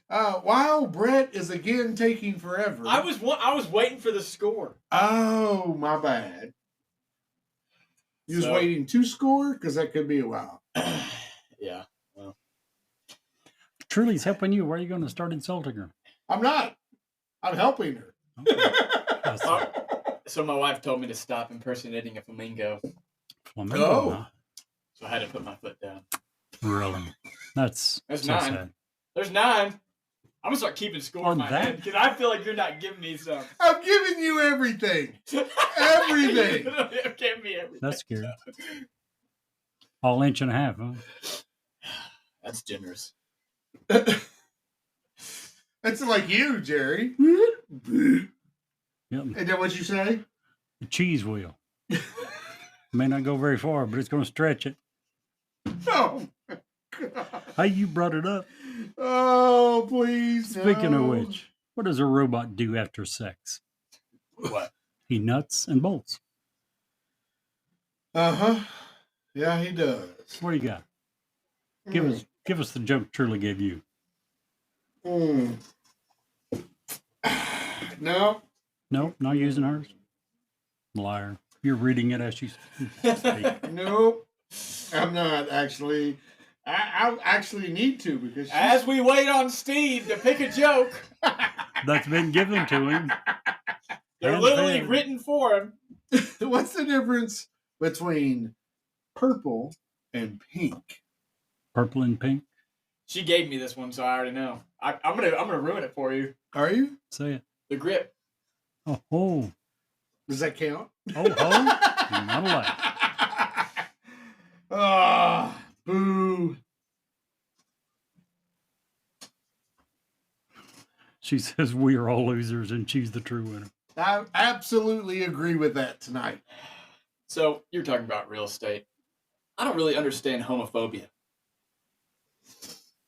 S5: Wow, Brett is again taking forever.
S6: I was waiting for the score.
S5: Oh, my bad. You was
S6: So-
S5: waiting to score? Because that could be a while.
S6: Yeah.
S2: Truly's helping you. Where are you going to start insulting her?
S5: I'm not. I'm helping her.
S2: Okay. That's
S6: So my wife told me to stop impersonating a flamingo,
S2: flamingo,
S5: Oh.
S2: huh?
S6: so I had to put my foot down.
S2: Really? That's
S6: There's
S2: so
S6: 9.
S2: sad.
S6: There's 9. I'm gonna start keeping score
S2: On
S6: in my
S2: that?
S6: head because I feel like you're not giving me some.
S5: I'm giving you everything. Everything.
S6: Give me everything.
S2: That's scary. All inch and a half, huh?
S6: That's generous.
S5: That's like you, Jerry.
S2: Yep.
S5: Is that what you say?
S2: The cheese wheel. May not go very far, but it's going to stretch it.
S5: Oh, my God.
S2: Hey, you brought it up.
S5: Oh, please.
S2: Speaking
S5: no.
S2: of which, what does a robot do after sex?
S6: What?
S2: He nuts and bolts.
S5: Uh-huh. Yeah, he does.
S2: What do you got? Give us the joke Truly gave you.
S5: Mm. No.
S2: Nope, not using hers. Liar. You're reading it as you speak.
S5: Nope. I'm not actually. I actually need to because
S6: As we wait on Steve to pick a joke,
S2: That's been given to him.
S6: they're
S2: And
S6: literally
S2: fed.
S6: written for him.
S5: what's the difference between purple and pink?
S2: Purple and pink.
S6: She gave me this one, so I already know. I'm gonna ruin it for you.
S5: Are you?
S2: Say it.
S6: The grip.
S2: Oh, ho.
S5: Does that count?
S2: Oh, ho. You're not allowed.
S5: Ah, boo.
S2: She says we are all losers and she's the true winner.
S5: I absolutely agree with that tonight.
S6: So you're talking about real estate. I don't really understand homophobia.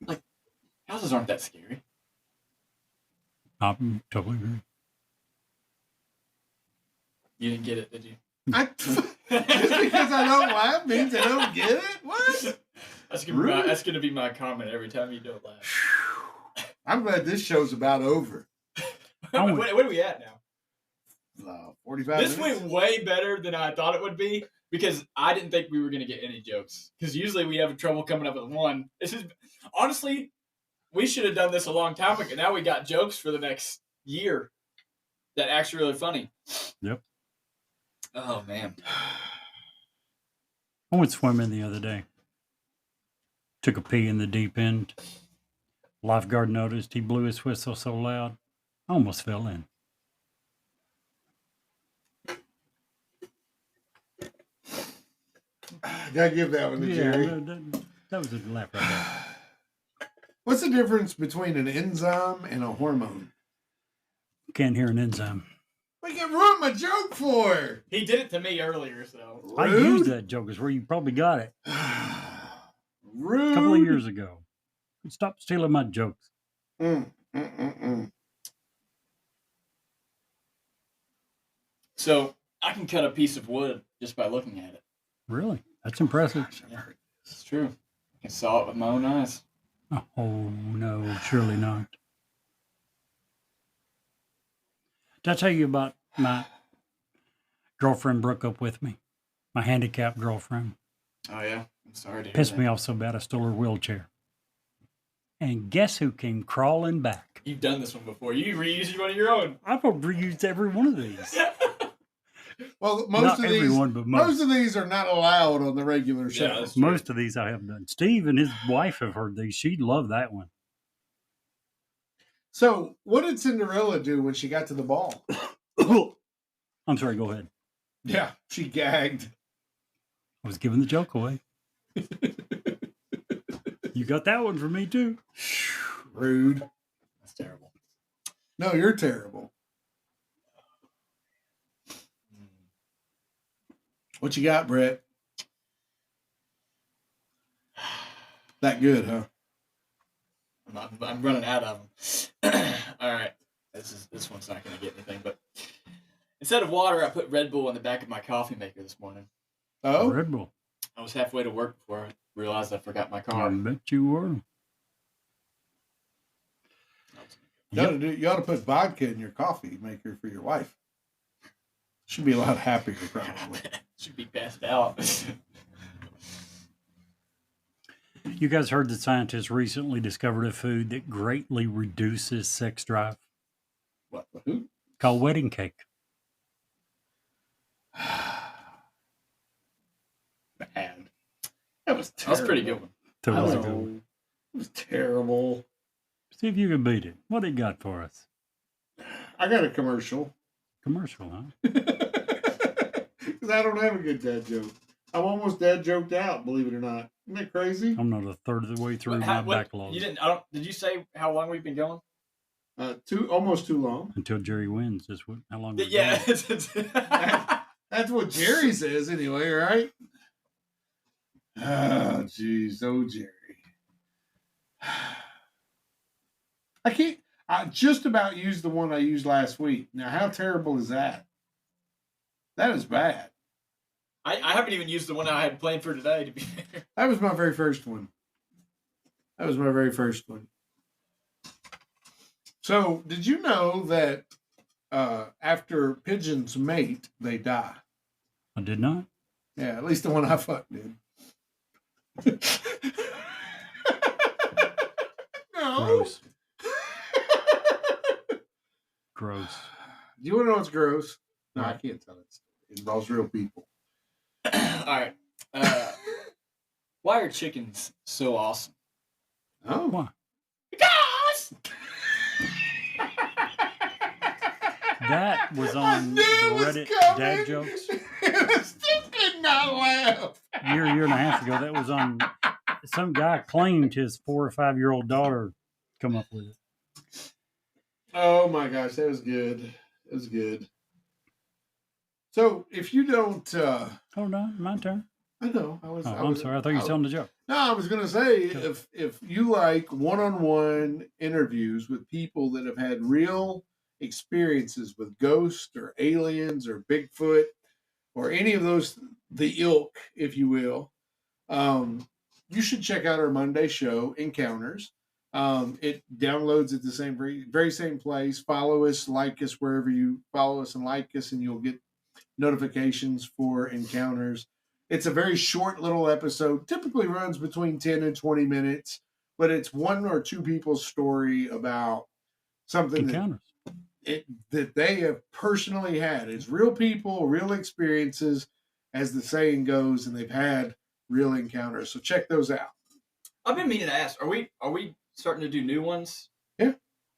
S6: Like, houses aren't that scary.
S2: I totally agree.
S6: You didn't get it, did you?
S5: Just because I don't laugh means I don't get it? What?
S6: That's gonna be my comment every time you don't laugh.
S5: I'm glad this show's about over.
S6: What are we at now?
S5: 45
S6: This
S5: minutes.
S6: went way better than I thought it would be because I didn't think we were going to get any jokes. Because usually we have trouble coming up with one. This is honestly, we should have done this a long time ago. Now we got jokes for the next year that actually really funny.
S2: Yep.
S6: Oh man.
S2: I went swimming the other day. Took a pee in the deep end. Lifeguard noticed. He blew his whistle so loud, I almost fell in.
S5: Gotta give that one to Jerry.
S2: That was a laugh right there.
S5: What's the difference between an enzyme and a hormone?
S2: Can't hear an enzyme.
S5: What you ruined my joke for?
S6: He did it to me earlier, so.
S2: I used that joke. Is where you probably got it
S5: Rude.
S2: a couple of years ago. Stop stealing my jokes.
S6: So I can cut a piece of wood just by looking at it.
S2: Really? That's impressive.
S6: Yeah, it's true. I saw it with my own eyes.
S2: Oh, no, surely not. Did I tell you about my girlfriend broke up with me? My handicapped girlfriend.
S6: Oh yeah, I'm sorry to hear
S2: Pissed
S6: that.
S2: me off so bad I stole her wheelchair. And guess who came crawling back?
S6: You've done this one before. You reused one of your own.
S2: I've reused every one of these.
S5: Well,
S2: Not everyone, but
S5: most of these are not allowed on the regular show.
S6: Yeah, that's true.
S2: Most of these I have done. Steve and his wife have heard these. She'd love that one.
S5: So, what did Cinderella do when she got to the ball?
S2: I'm sorry, go ahead.
S5: Yeah, she gagged.
S2: I was giving the joke away. You got that one from me too.
S5: Rude.
S6: That's terrible.
S5: No, you're terrible. What you got, Brett? That good, huh?
S6: I'm running out of them. All right, this one's not going to get anything. But instead of water, I put Red Bull in the back of my coffee maker this morning.
S5: Oh,
S2: Red Bull.
S6: I was halfway to work before I realized I forgot my
S2: I
S6: car.
S2: bet you were.
S5: you ought to put vodka in your coffee maker for your wife. She'd be a lot happier, probably.
S6: Should be passed out.
S2: You guys heard that scientists recently discovered a food that greatly reduces sex drive
S5: What? Who?
S2: called wedding cake.
S5: Bad. That was
S6: That
S5: terrible.
S6: was a pretty good one.
S2: Totally
S5: I
S2: good.
S5: know. It was terrible.
S2: See if you can beat it. What it got for us?
S5: I got a commercial.
S2: Commercial, huh?
S5: Because I don't have a good dad joke. I'm almost dad joked out, believe it or not. Isn't that crazy?
S2: I'm not a third of the way through my backlog
S6: You didn't? Did you say how long we've been going?
S5: Almost too long.
S2: until Jerry wins. That's what. How long? we're
S6: Yeah.
S2: going.
S5: That's what Jerry says anyway, right? Oh, jeez. Oh, Jerry. I can't. I just about used the one I used last week. Now, how terrible is that? That is bad.
S6: I haven't even used the one I had planned for today, to be fair.
S5: That was my very first one. So, did you know that after pigeons mate, they die?
S2: I did not.
S5: Yeah, at least the one I fucked did. No.
S2: Gross. Gross.
S5: Do you want to know what's gross? No, I can't tell it. It involves real people.
S6: All right. Why are chickens so awesome?
S5: Oh.
S2: Why?
S6: Because
S2: That was
S5: I
S2: on
S5: knew
S2: the
S5: it was
S2: Reddit
S5: coming.
S2: dad jokes.
S5: I still could not laugh.
S2: Year and a half ago. That was on. Some guy claimed his 4 or 5 year old daughter come up with it.
S5: Oh my gosh, that was good. It was good. So if you don't,
S2: Hold on, my turn.
S5: I know. I was.
S2: Oh,
S5: I
S2: I'm
S5: was,
S2: sorry. I thought you were telling the joke.
S5: No, I was going to say
S2: Okay.
S5: if you like one-on-one interviews with people that have had real experiences with ghosts or aliens or Bigfoot or any of those, the ilk, if you will, you should check out our Monday show, Encounters. It downloads at the same very same place. Follow us, like us wherever you follow us and like us, and you'll get notifications for Encounters. It's a very short little episode, typically runs between 10 and 20 minutes, but it's one or two people's story about something
S2: Encounters.
S5: that they have personally had. It's real people, real experiences, as the saying goes, and they've had real encounters. So check those out.
S6: I've been meaning to ask, are we starting to do new ones?
S5: Yeah.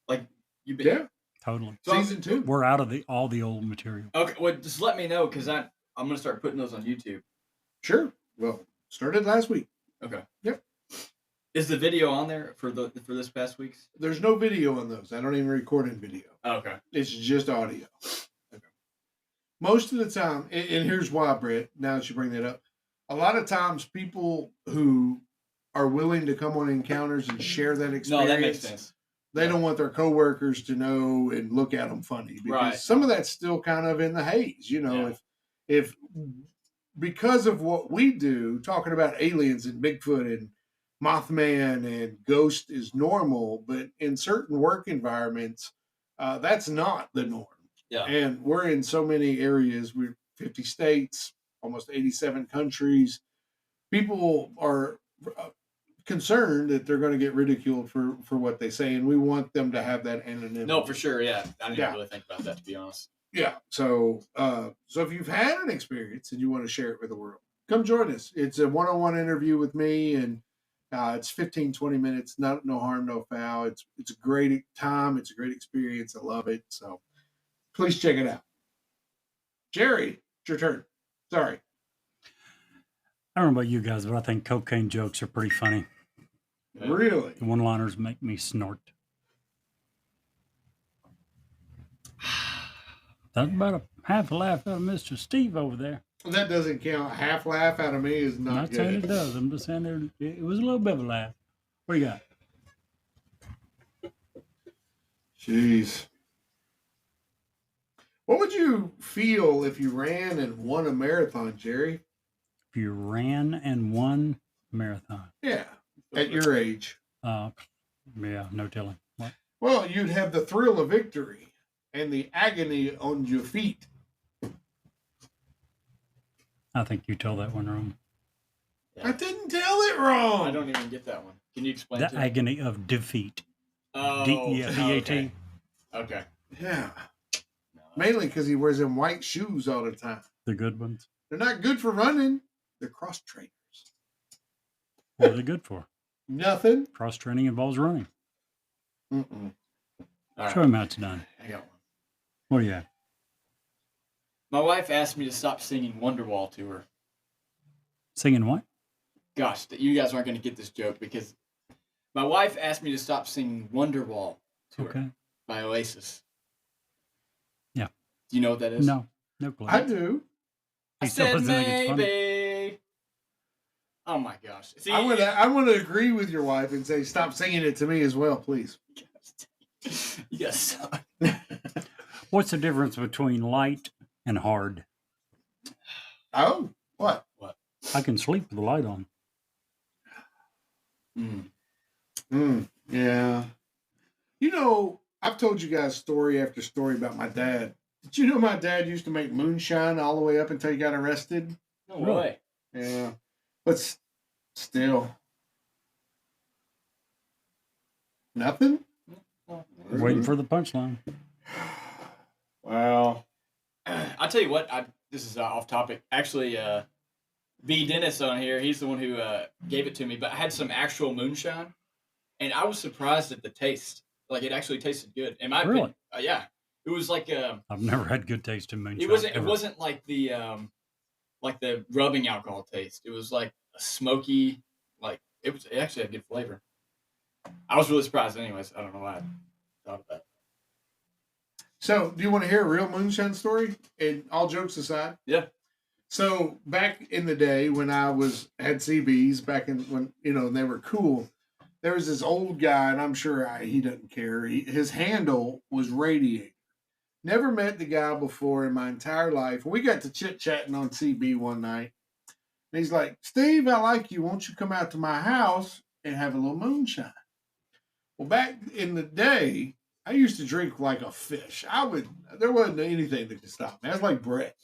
S6: Like you've been.
S5: Yeah,
S2: Totally.
S6: So
S5: season 2.
S2: We're out of all the old material.
S6: Okay. Well, just let me know because I'm gonna start putting those on YouTube.
S5: Sure. Well, started last week.
S6: Okay.
S5: Yep.
S6: Is the video on there for this past week's?
S5: There's no video on those. I don't even record in video.
S6: Oh, okay.
S5: It's just audio. Okay. Most of the time, and here's why, Brett, now that you bring that up, a lot of times people who are willing to come on encounters and share that experience,
S6: No, that makes sense.
S5: they don't want their coworkers to know and look at them funny because
S6: Right.
S5: some of that's still kind of in the haze. You know,
S6: Yeah.
S5: if because of what we do, talking about aliens and Bigfoot and Mothman and Ghost is normal, but in certain work environments, that's not the norm.
S6: Yeah.
S5: And we're in so many areas. We're 50 states, almost 87 countries. People are concerned that they're going to get ridiculed for what they say, and we want them to have that anonymity.
S6: No, for sure. Yeah. I didn't
S5: Yeah.
S6: really think about that, to be honest.
S5: Yeah. So if you've had an experience and you want to share it with the world, come join us. It's a one-on-one interview with me, and it's 15, 20 minutes. No harm, no foul. It's a great time. It's a great experience. I love it. So please check it out. Jerry, it's your turn. Sorry.
S2: I don't know about you guys, but I think cocaine jokes are pretty funny.
S6: Yeah.
S5: Really?
S2: The one-liners make me snort. That's about a half a laugh out of Mr. Steve over there.
S5: That doesn't count. Half laugh out of me is
S2: I'm
S5: not
S2: not saying it
S5: good.
S2: does. I'm just saying it was a little bit of a laugh. What do you got?
S5: Jeez. What would you feel if you ran and won a marathon, Jerry?
S2: If you ran and won a marathon.
S5: Yeah, at your age.
S2: Yeah, no telling. What?
S5: Well, you'd have the thrill of victory and the agony on your feet.
S2: I think you told that one wrong.
S5: I didn't tell it wrong.
S6: I don't even get that one. Can you explain
S2: The
S6: to me?
S2: agony of defeat.
S6: Oh,
S2: D-E-F-E-A-T.
S6: Okay.
S5: Yeah,
S6: No,
S5: mainly because he wears them white shoes all the time.
S2: The good ones.
S5: They're not good for running. They're cross trainers.
S2: What are they good for?
S5: Nothing.
S2: Cross training involves running.
S5: Mm-mm.
S6: All right.
S2: Show him how it's done.
S6: I got one.
S2: What do you have?
S6: My wife asked me to stop singing Wonderwall to her.
S2: Singing what?
S6: Gosh, you guys aren't going to get this joke because my wife asked me to stop singing Wonderwall to her
S2: Okay.
S6: by Oasis.
S2: Yeah.
S6: Do you know what that is?
S2: No. No clue.
S5: I do.
S6: I
S2: He still
S6: said
S2: doesn't think it's funny.
S6: maybe. Oh my gosh. See,
S5: I want to agree with your wife and say stop singing it to me as well, please.
S6: you guys suck.
S2: What's the difference between light and hard?
S5: Oh, what?
S2: I can sleep with the light on.
S5: Yeah. You know, I've told you guys story after story about my dad. Did you know my dad used to make moonshine all the way up until he got arrested?
S6: No
S2: Really?
S6: way.
S5: Yeah. But still. Nothing?
S2: Waiting for the punchline.
S5: Wow.
S6: I'll tell you what, this is off topic. Actually, B. Dennis on here, he's the one who gave it to me, but I had some actual moonshine, and I was surprised at the taste. Like, it actually tasted good. In my
S2: Really?
S6: opinion, yeah. It was like
S2: I've never had good taste in moonshine.
S6: it
S2: ever.
S6: wasn't like the rubbing alcohol taste. It was like a smoky, it actually had good flavor. I was really surprised anyways. I don't know why I thought of that.
S5: So, do you want to hear a real moonshine story? And all jokes aside,
S6: Yeah.
S5: So back in the day when I had CBs, back in when they were cool, there was this old guy, and I'm sure he doesn't care. His handle was Radiator. Never met the guy before in my entire life. We got to chit chatting on CB one night, and he's like, "Steve, I like you. Won't you come out to my house and have a little moonshine?" Well, back in the day, I used to drink like a fish. There wasn't anything that could stop me. I was like bread.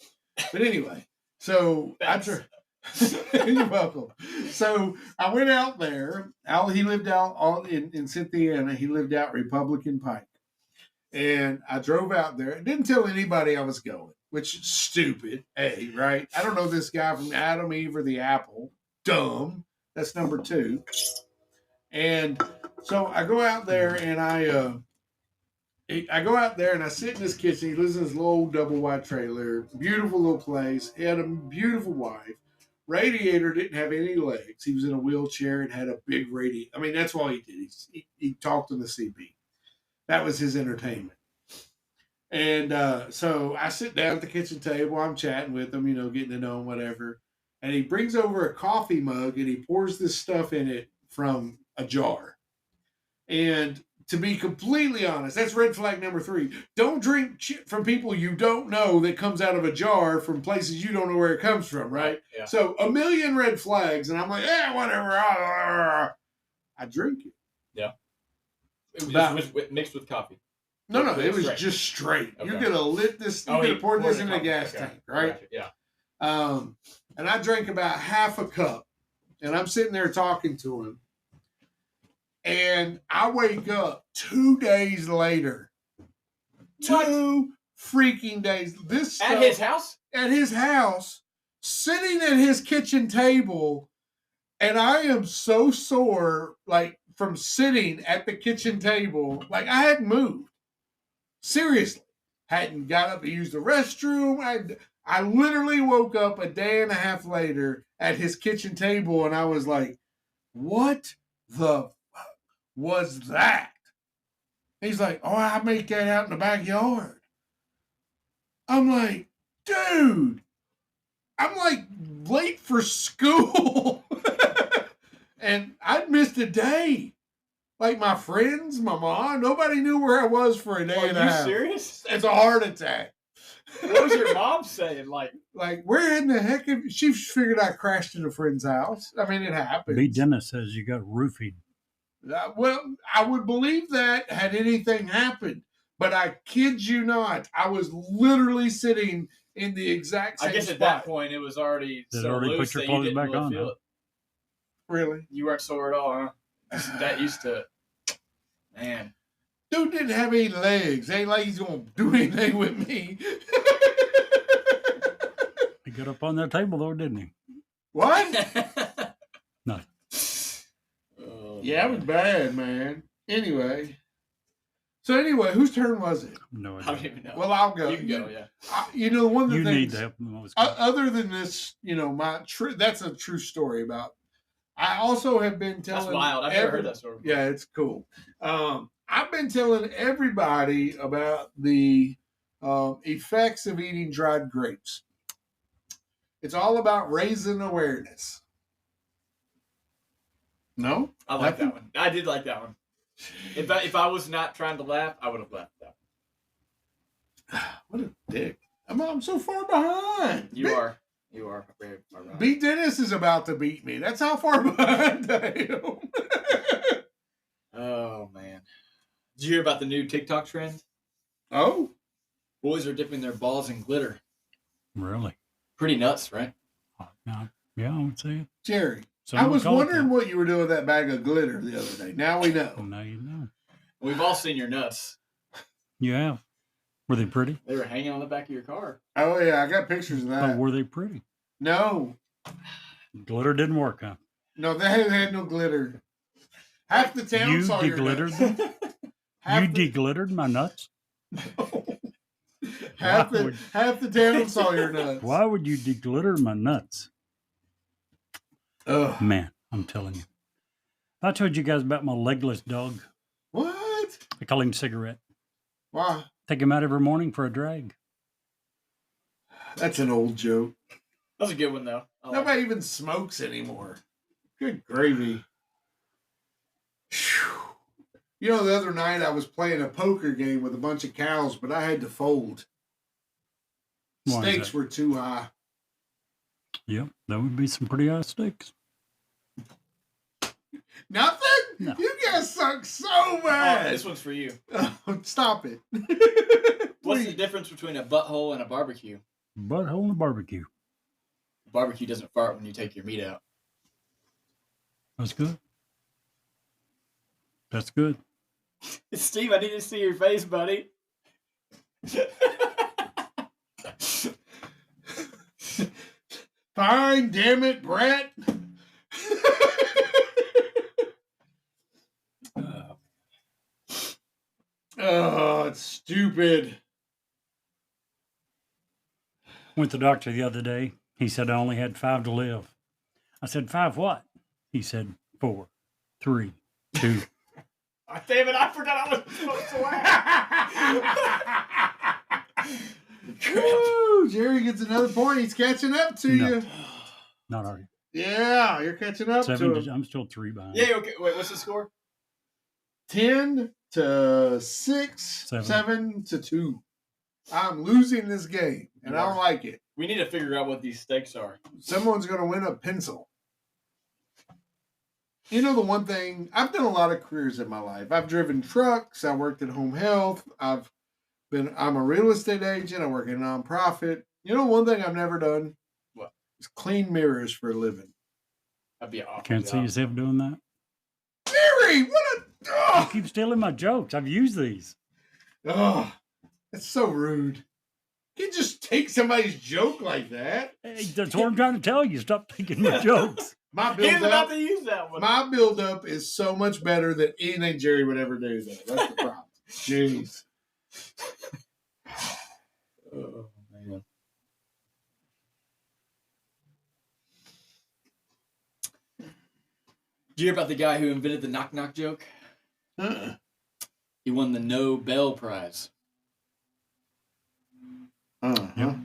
S5: But anyway, so you're welcome. So I went out there. He lived out in Cynthiana. He lived out Republican Pike. And I drove out there. I didn't tell anybody I was going, which is stupid. Right? I don't know this guy from Adam, Eve, or the Apple. Dumb. That's number 2. And so I go out there and I go out there and I sit in his kitchen. He lives in this little old double wide trailer. Beautiful little place. He had a beautiful wife. Radiator didn't have any legs. He was in a wheelchair and had a big radiator. I mean, that's all he did. He talked on the CB. That was his entertainment. And so I sit down at the kitchen table. I'm chatting with him, getting to know him, whatever. And he brings over a coffee mug and he pours this stuff in it from a jar. And to be completely honest, that's red flag number 3. Don't drink shit from people you don't know that comes out of a jar from places you don't know where it comes from, right?
S6: Yeah.
S5: So a million red flags, and I'm like, whatever. I drink it.
S6: Yeah. It was mixed with coffee.
S5: No, it was just straight.
S6: Okay.
S5: You're gonna pour this in a gas tank, right?
S6: Gotcha. Yeah.
S5: And I drank about half a cup, and I'm sitting there talking to him. And I wake up 2 days later.
S6: What?
S5: 2 freaking days. This
S6: At
S5: stuff,
S6: his house?
S5: At his house, sitting at his kitchen table, and I am so sore, like from sitting at the kitchen table, like I hadn't moved. Seriously, hadn't got up to use the restroom. I literally woke up a day and a half later at his kitchen table, and I was like, "What the was that?" He's like, "Oh, I make that out in the backyard." I'm like, dude, I'm like late for school. And I'd missed a day. Like my friends, my mom, nobody knew where I was for a day and a half.
S6: Are you serious?
S5: It's a heart attack.
S6: What was your mom saying? Like
S5: where in the heck she figured I crashed at a friend's house? I mean, it happens.
S2: B. Dennis says you got roofied.
S5: Well, I would believe that had anything happened, but I kid you not, I was literally sitting in the exact same
S6: I guess
S5: spot.
S6: at that point it was already
S2: Did it
S6: so
S2: already
S6: loose
S2: put your
S6: that you
S2: clothes
S6: didn't
S2: back
S6: really
S2: on,
S6: feel
S2: huh?
S6: it.
S5: Really?
S6: You weren't sore at all, huh? Just that used to, man.
S5: Dude didn't have any legs. Ain't like he's gonna do anything with me.
S2: He got up on that table though, didn't he?
S5: What?
S2: No.
S6: Oh,
S5: Yeah, it was
S6: man.
S5: bad, man. Anyway. Whose turn was it?
S2: No
S6: I don't
S2: idea.
S6: even know.
S5: Well, I'll go.
S6: You can go, yeah.
S5: One of the
S2: You
S5: things.
S2: need to help the most.
S5: Other than this, that's a true story about. I also have been telling.
S6: That's wild. I've never heard that story before.
S5: Yeah, it's cool. I've been telling everybody about the effects of eating dried grapes. It's all about raising awareness. No,
S6: I like that one. I did like that one. If I was not trying to laugh, I would have laughed at that
S5: What a dick! I'm so far behind.
S6: one. You are very far behind.
S5: B. Dennis is about to beat me. That's how far behind I am.
S6: Oh man. Did you hear about the new TikTok trend?
S5: Oh,
S6: Boys are dipping their balls in glitter.
S2: Really?
S6: Pretty nuts, right?
S2: Yeah, I would say.
S5: Jerry.
S2: Some
S5: I
S2: would
S5: was
S2: call it
S5: wondering
S2: that.
S5: what you were doing with that bag of glitter the other day. Now we know.
S2: Well, now you know.
S6: We've all seen your nuts.
S2: You have. Were they pretty?
S6: They were hanging on the back of your car.
S5: Oh yeah, I got pictures of
S2: But
S5: that.
S2: were they pretty?
S5: No,
S2: Glitter didn't work, huh?
S5: no, they had no glitter. Half the town
S2: You
S5: saw your
S2: deglittered
S5: nuts.
S2: them?
S5: Half
S2: You
S5: the-
S2: deglittered my nuts?
S5: Half
S2: Why
S5: the
S2: would-
S5: half the town saw your nuts.
S2: Why would you declutter my nuts?
S5: Ugh.
S2: Man, I'm telling you. I told you guys about my legless dog.
S5: What?
S2: I call him Cigarette.
S5: Why?
S2: Take him out every morning for a drag.
S5: That's an old joke.
S6: That was a good one though. I like
S5: Nobody even smokes anymore. Good gravy. Phew. You know, the other night I was playing a poker game with a bunch of cows, but I had to fold.
S2: Why is
S5: Stakes
S2: that?
S5: were too high.
S2: Yep, that would be some pretty high stakes.
S5: Nothing?
S2: No.
S5: You guys suck so
S6: Oh,
S5: bad.
S6: this one's for you.
S5: Stop it.
S6: What's the
S5: Please.
S6: difference between a butthole and a barbecue?
S2: Butthole and a barbecue.
S6: Barbecue doesn't fart when you take your meat out.
S2: That's good. That's good.
S6: Steve, I need to see your face, buddy.
S5: Fine, damn it, Brett. Oh, it's stupid.
S2: Went to the doctor the other day. He said I only had 5 to live. I said, 5 what? He said, 4, 3, 2.
S6: Oh, damn it, I forgot I was supposed to laugh.
S5: Woo, Jerry gets another point. He's catching up to
S2: No.
S5: you.
S2: Not already.
S5: Yeah, you're catching up
S2: 7
S5: to
S2: to,
S5: him.
S2: I'm still 3 behind.
S6: Yeah, okay. Wait, what's the score?
S5: 10 to 6,
S2: 7.
S5: 7 to 2. I'm losing this game, and I don't like it.
S6: We need to figure out what these stakes are.
S5: Someone's going to win a pencil. You know, the one thing, I've done a lot of careers in my life. I've driven trucks. I worked at home health. I'm a real estate agent. I work in a nonprofit. You know, one thing I've never done?
S6: What?
S5: Is clean mirrors for a living.
S6: That'd be an awful
S2: Can't see
S6: job.
S2: yourself doing that.
S5: Jerry, what a...
S2: You
S5: Oh,
S2: keep stealing my jokes. I've used these.
S5: that's so rude. You can't just take somebody's joke like that.
S2: Hey, that's what I'm trying to tell you. Stop taking my jokes.
S5: My
S6: He was about
S5: build-up,
S6: to use that one.
S5: my build-up is so much better than anything Jerry would ever do, though. That's the problem. Jeez.
S6: Oh, man. Did you hear about the guy who invented the knock knock joke?
S5: Uh-uh.
S6: He won the Nobel Prize.
S2: Yep.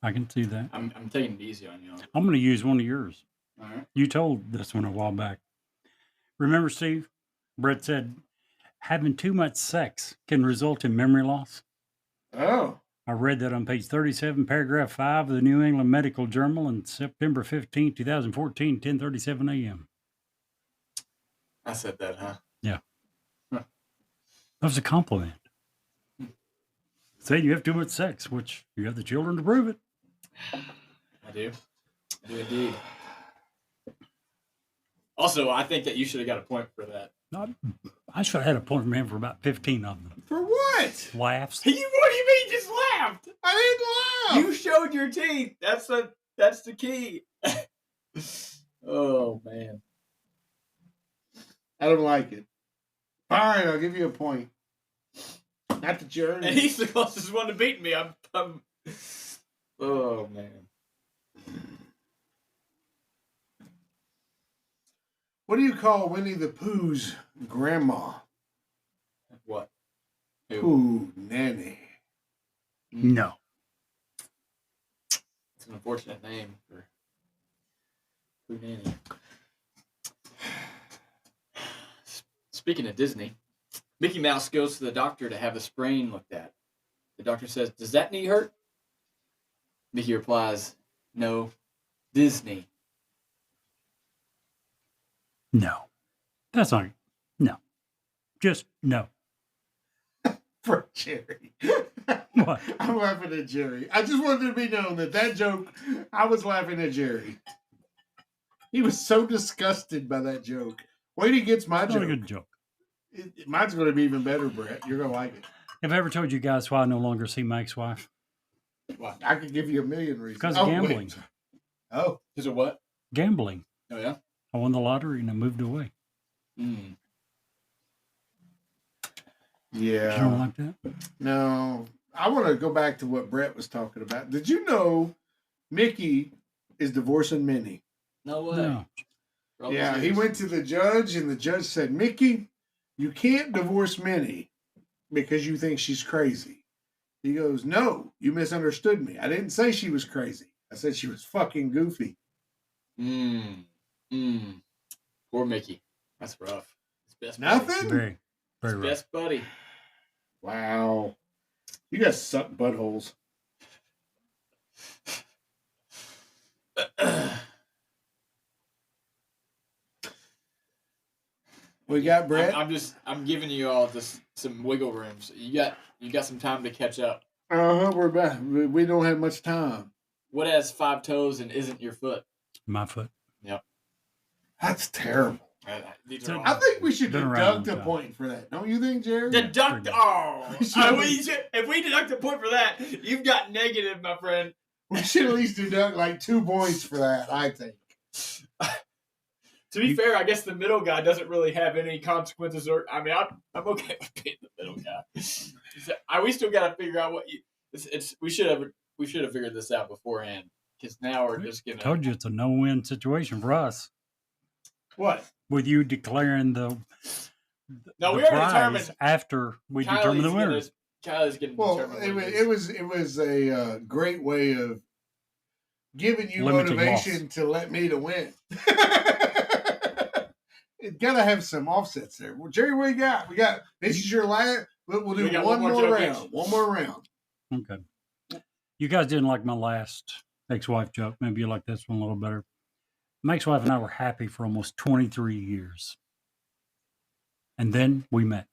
S2: I can see that.
S6: I'm taking it easy on you.
S2: I'm going to use one of yours.
S6: All right.
S2: You told this one a while back. Remember, Steve? Brett said, having too much sex can result in memory loss.
S5: Oh.
S2: I read that on page 37, paragraph 5 of the New England Medical Journal on September 15, 2014, 10:37 a.m.
S6: I said that, huh?
S2: That was a compliment. Saying you have too much sex, which you have the children to prove it.
S6: I do. I do indeed. Also, I think that you should have got a point for that.
S2: I should have had a point from him for about 15 of them.
S5: For what?
S2: Laughs.
S6: What do you mean just laughed?
S5: I didn't laugh.
S6: You showed your teeth. That's the key. Oh man.
S5: I don't like it. Fine, I'll give you a point. Not the journey.
S6: And he's the closest one to beating me. I'm Oh man.
S5: What do you call Winnie the Pooh's grandma?
S6: What?
S5: Pooh Nanny.
S2: No.
S6: It's an unfortunate name for Pooh Nanny. Speaking of Disney, Mickey Mouse goes to the doctor to have a sprain looked at. The doctor says, "Does that knee hurt?" Mickey replies, "No, Disney."
S2: No. That's not. No. Just no.
S5: For Jerry.
S2: What?
S5: I'm laughing at Jerry. I just wanted to be known that joke, I was laughing at Jerry. He was so disgusted by that joke. Wait till he gets my
S2: It's not
S5: joke.
S2: a good joke.
S5: Mine's going to be even better, Brett. You're going to like it.
S2: Have I ever told you guys why I no longer see my ex-wife?
S5: I could give you a million reasons.
S2: Because of
S5: wait.
S2: gambling.
S5: Oh,
S6: Is it what?
S2: Gambling.
S6: Oh yeah.
S2: I won the lottery and I moved away.
S6: Mm.
S2: You don't
S5: Yeah.
S2: like that?
S5: No. I want to go back to what Brett was talking about. Did you know Mickey is divorcing Minnie?
S6: No way.
S2: No.
S6: For all those
S5: Yeah, he
S6: years.
S5: went to the judge, and the judge said, Mickey, you can't divorce Minnie because you think she's crazy. He goes, no, you misunderstood me. I didn't say she was crazy. I said she was fucking goofy.
S6: Poor Mickey. That's rough. His best
S5: Nothing?
S2: Very,
S6: Buddy. His
S2: very rough.
S6: best buddy.
S5: Wow. You guys suck buttholes. We got Brett.
S6: I'm giving you all some wiggle rooms. You got some time to catch up.
S5: We're back. We don't have much time.
S6: What has 5 toes and isn't your foot?
S2: My foot.
S5: That's terrible.
S6: These are all-
S5: I think we should
S2: Been around
S5: deduct a
S2: a long time.
S5: point for that. Don't you think, Jerry?
S6: deduct. Oh,
S5: Should-
S6: if we deduct a point for that, you've got negative, my friend.
S5: We should at least deduct like 2 points for that, I think.
S6: To be fair, I guess the middle guy doesn't really have any consequences. I'm okay with being the middle guy. We still got to figure out what we should have figured this out beforehand, because now we're just gonna.
S2: Told you it's a no-win situation for us.
S5: What?
S2: With you declaring the
S6: No,
S2: the
S6: we already
S2: prize
S6: determined.
S2: after we determine the winners.
S6: Kylie's gonna
S5: Well,
S6: determine. what
S5: it was a great way of giving you
S2: Limiting
S5: motivation
S2: loss.
S5: to let me to win. It gotta have some offsets there. Well, Jerry, what you got? This is your last. We'll do
S6: We got
S5: one
S6: one
S5: more
S6: more joke
S5: round.
S6: each.
S5: One more round.
S2: Okay. You guys didn't like my last ex-wife joke. Maybe you like this one a little better. My ex-wife and I were happy for almost 23 years. And then we met.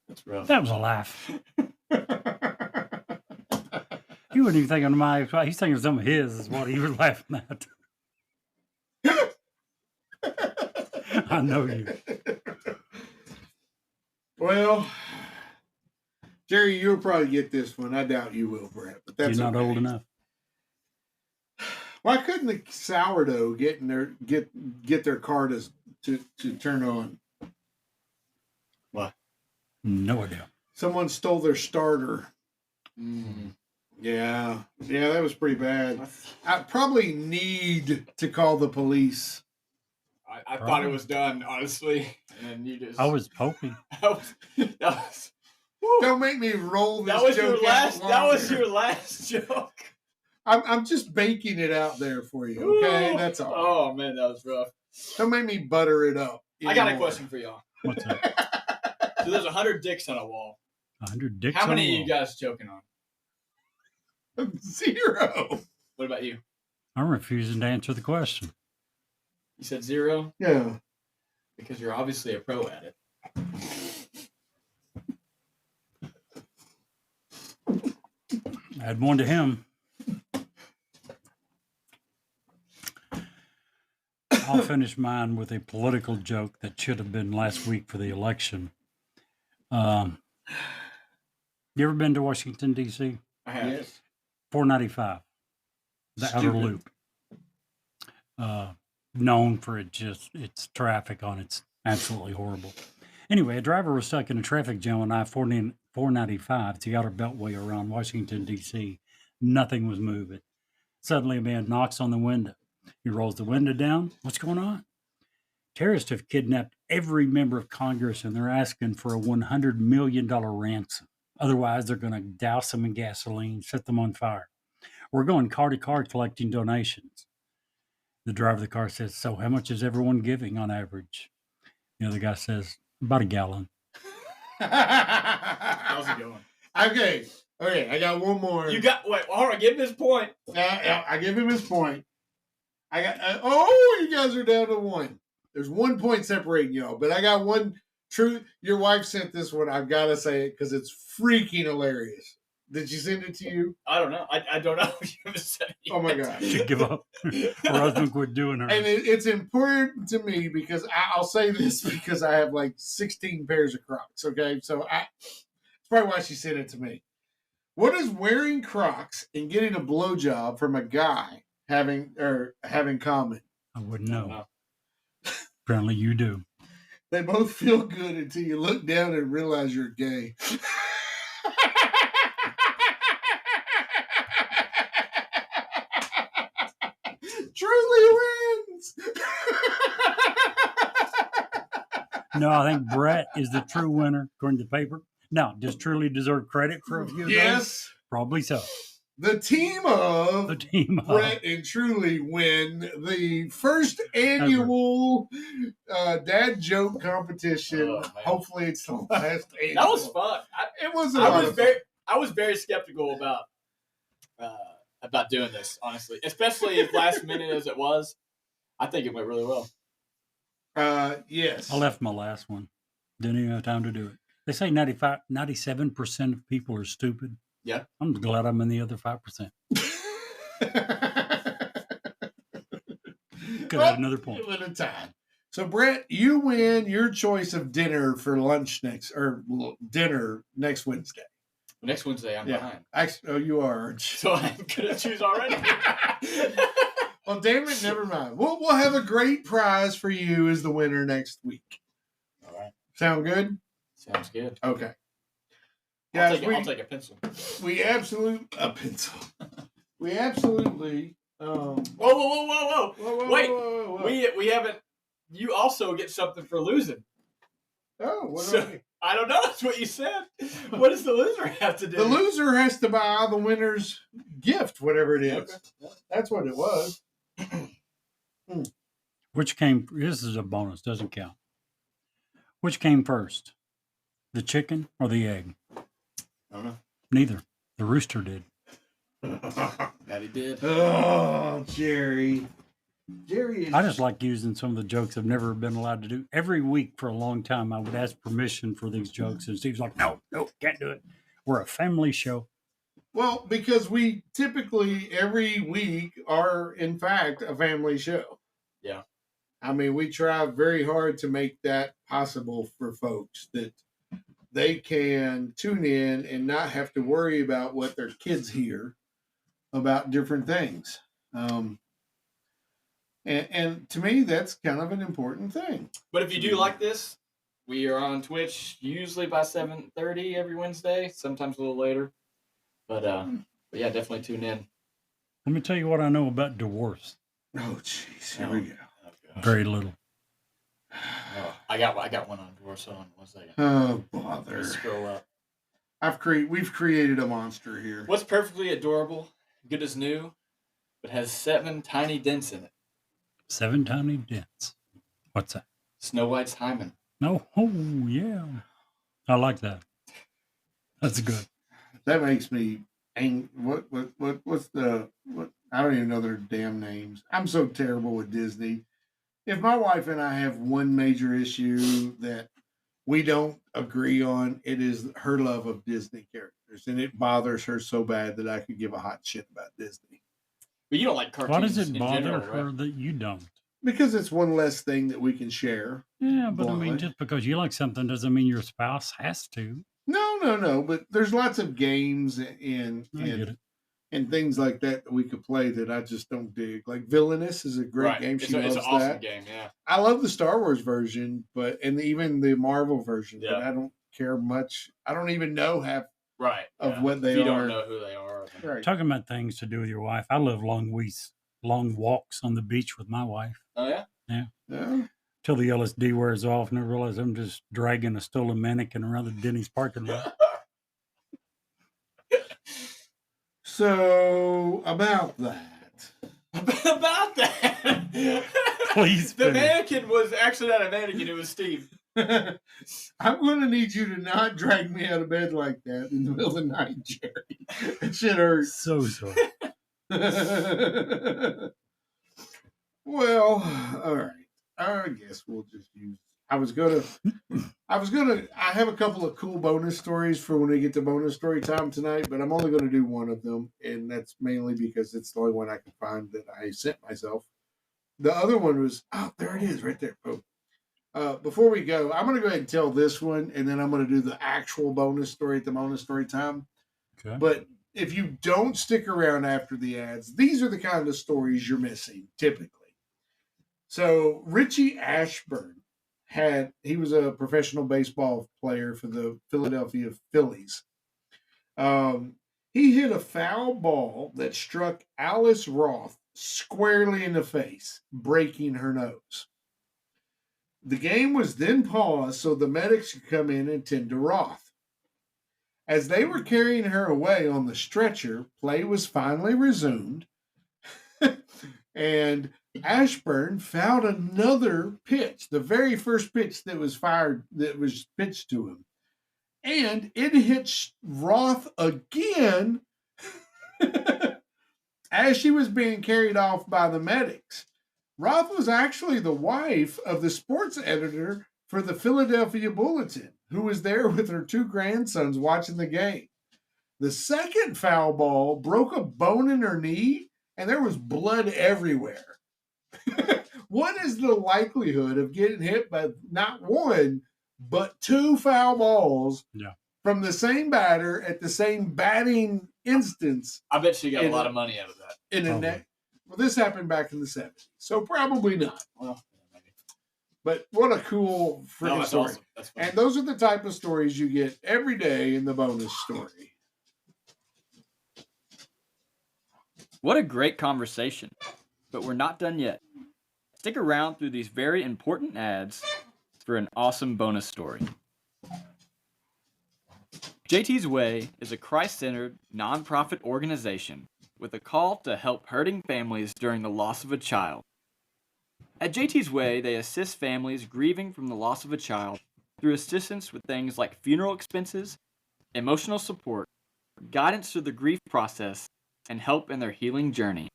S6: That's rough.
S2: That was a laugh. He wasn't even thinking of my ex-wife. He's thinking of some of his is what he was laughing at. I know you.
S5: Well, Jerry, you'll probably get this one. I doubt you will, Brett. But that's
S2: You're not
S5: okay.
S2: old enough.
S5: Why couldn't the sourdough get their car to turn on?
S2: No idea.
S5: Someone stole their starter. Yeah, that was pretty bad. I probably need to call the police.
S6: I thought it was done, honestly, and you just.
S2: I was hoping.
S6: That was. Woo.
S5: Don't make me roll this
S6: That was
S5: joke
S6: your last.
S5: out
S6: That was
S5: longer.
S6: your last joke.
S5: I'm just baking it out there for you. Okay,
S6: Woo.
S5: that's all.
S6: Oh man, that was rough.
S5: Don't make me butter it up.
S6: I got a
S5: anymore.
S6: question for y'all.
S2: What's that?
S6: So there's 100 dicks on a wall.
S2: 100 dicks.
S6: How
S2: on
S6: many
S2: the
S6: are you
S2: wall.
S6: guys choking on?
S5: 0.
S6: What about you?
S2: I'm refusing to answer the question.
S6: You said 0
S5: Yeah.
S6: because you're obviously a pro at it.
S2: Add one to him. I'll finish mine with a political joke that should have been last week for the election. You ever been to Washington, D.C.?
S6: I have.
S5: Yes.
S2: 495, the outer
S5: Stupid.
S2: loop. Known for its traffic on it's absolutely horrible. Anyway, a driver was stuck in a traffic jam on I-495, the outer beltway around Washington, D.C. Nothing was moving. Suddenly, a man knocks on the window. He rolls the window down. What's going on? Terrorists have kidnapped every member of Congress, and they're asking for a $100 million ransom. Otherwise, they're going to douse them in gasoline, set them on fire. We're going car to car collecting donations. The driver of the car says, so how much is everyone giving on average? The other guy says, about a gallon.
S6: How's it going?
S5: Okay, I got one more.
S6: Wait, hold on, give him his point.
S5: I give him his point. I got. You guys are down to 1. There's 1 point separating y'all, but I got one true. Your wife sent this one. I've got to say it because it's freaking hilarious. Did she send it to you?
S6: I don't know. I don't know. You haven't said it
S5: Oh my
S6: yet.
S5: god!
S2: Should give up. Her husband quit doing her.
S5: And it's important to me because I'll say this because I have like 16 pairs of Crocs. Okay, so it's probably why she sent it to me. What does wearing Crocs and getting a blowjob from a guy have in common?
S2: I wouldn't know.
S6: No.
S2: Apparently you do.
S5: They both feel good until you look down and realize you're gay. Truly wins.
S2: No, I think Brett is the true winner, according to the paper. Now, does Truly deserve credit for a few of those?
S5: Yes.
S2: Probably so.
S5: The team of
S2: The team of
S5: Brett and Truly win the first annual dad joke competition.
S6: Oh, man.
S5: Hopefully, it's the last annual.
S6: That was fun.
S5: It was a lot of fun.
S6: I was very skeptical about doing this, honestly, especially if last minute as it was. I think it went really well.
S5: Yes.
S2: I left my last one. Didn't even have time to do it. They say 97% of people are stupid.
S6: Yeah.
S2: I'm glad I'm in the other 5%. Could have another point.
S5: At a time. So, Brett, you win your choice of dinner for lunch dinner next Wednesday.
S6: Next Wednesday, I'm behind.
S5: Actually, you are, aren't you?
S6: So I'm going to choose already.
S5: Well, damn it, never mind. We'll have a great prize for you as the winner next week.
S6: All right.
S5: Sound good?
S6: Sounds good.
S5: Okay.
S6: I'll
S5: Guys,
S6: take a pencil.
S5: a pencil. We absolutely.
S6: Whoa!
S5: Whoa,
S6: Wait,
S5: whoa.
S6: we haven't. You also get something for losing.
S5: Oh, what
S6: So,
S5: do I-
S6: I don't know. That's what you said. What does the loser have to do?
S5: The loser has to buy the winner's gift, whatever it is.
S6: Okay.
S5: That's what it was.
S2: This is a bonus, doesn't count. Which came first? The chicken or the egg?
S6: I don't know.
S2: Neither. The rooster did.
S6: That he did.
S5: Oh, Jerry. Jerry is.
S2: I just like using some of the jokes I've never been allowed to do. Every week for a long time, I would ask permission for these jokes, and Steve's like, no, can't do it. We're a family show.
S5: Well, because we typically every week are, in fact, a family show.
S6: Yeah.
S5: I mean, we try very hard to make that possible for folks that they can tune in and not have to worry about what their kids hear about different things. And to me, that's kind of an important thing.
S6: But if you do like this, we are on Twitch usually by 7:30 every Wednesday, sometimes a little later. But yeah, definitely tune in.
S2: Let me tell you what I know about divorce.
S5: Oh, jeez. Here we go.
S6: Oh, gosh.
S2: Very little.
S6: Oh, I got one on divorce on 1 second.
S5: Oh, bother.
S6: Let's scroll up.
S5: We've created a monster here.
S6: What's perfectly adorable, good as new, but has 7 tiny dents in it?
S2: 7 tiny dents. What's that?
S6: Snow White's hymen.
S2: No. Oh, yeah. I like that. That's good.
S5: That makes me angry. What's the what? I don't even know their damn names. I'm so terrible with Disney. If my wife and I have one major issue that we don't agree on, it is her love of Disney characters, and it bothers her so bad that I could give a hot shit about Disney.
S6: But you don't like cartoons.
S2: Why does it
S6: in
S2: bother
S6: general,
S2: her
S6: right?
S2: that you don't?
S5: Because it's one less thing that we can share.
S2: Yeah, but I
S5: Bluntly.
S2: mean, just because you like something doesn't mean your spouse has to.
S5: No. But there's lots of games and
S2: I get it.
S5: and things like that we could play that I just don't dig. Like Villainous is a great
S6: Right.
S5: game.
S6: It's
S5: She loves
S6: an awesome
S5: that.
S6: game, yeah.
S5: I love the Star Wars version, and even the Marvel version, but
S6: Yeah.
S5: I don't care much. I don't even know half
S6: Right.
S5: of
S6: yeah.
S5: what they
S6: If you
S5: are.
S6: don't know who they are. then-
S5: Right.
S2: Talking about things to do with your wife, I love long walks on the beach with my wife
S6: Oh, yeah?
S5: Yeah.
S2: till the LSD wears off and I realize I'm just dragging a stolen mannequin around the Denny's parking lot.
S5: So about that.
S6: About that.
S2: Please
S6: The
S2: finish.
S6: mannequin was actually not a mannequin, it was Steve.
S5: I'm going to need you to not drag me out of bed like that in the middle of the night, Jerry. That shit hurts.
S2: So sorry.
S5: Well, all right. I guess we'll just use. I have a couple of cool bonus stories for when we get to bonus story time tonight, but I'm only going to do one of them, and that's mainly because it's the only one I can find that I sent myself. The other one was, there it is, right there. Boom. Before we go, I'm going to go ahead and tell this one, and then I'm going to do the actual bonus story at the bonus story time.
S2: Okay.
S5: But if you don't stick around after the ads, these are the kind of stories you're missing, typically. So Richie Ashburn he was a professional baseball player for the Philadelphia Phillies. He hit a foul ball that struck Alice Roth squarely in the face, breaking her nose. The game was then paused so the medics could come in and tend to Roth. As they were carrying her away on the stretcher, play was finally resumed, and Ashburn found another pitch, the very first pitch that was pitched to him. And it hit Roth again as she was being carried off by the medics. Roth was actually the wife of the sports editor for the Philadelphia Bulletin, who was there with her 2 grandsons watching the game. The second foul ball broke a bone in her knee, and there was blood everywhere. What is the likelihood of getting hit by not one, but 2 foul balls from the same batter at the same batting instance?
S6: I bet she got a lot of money out of that.
S5: Well, this happened back in the 70s, so probably not.
S6: Well, maybe.
S5: But what a cool freaking story.
S6: Awesome. That's funny.
S5: And those are the type of stories you get every day in the bonus story.
S7: What a great conversation. But we're not done yet. Stick around through these very important ads for an awesome bonus story. JT's Way is a Christ-centered, nonprofit organization with a call to help hurting families during the loss of a child. At JT's Way, they assist families grieving from the loss of a child through assistance with things like funeral expenses, emotional support, guidance through the grief process, and help in their healing journey.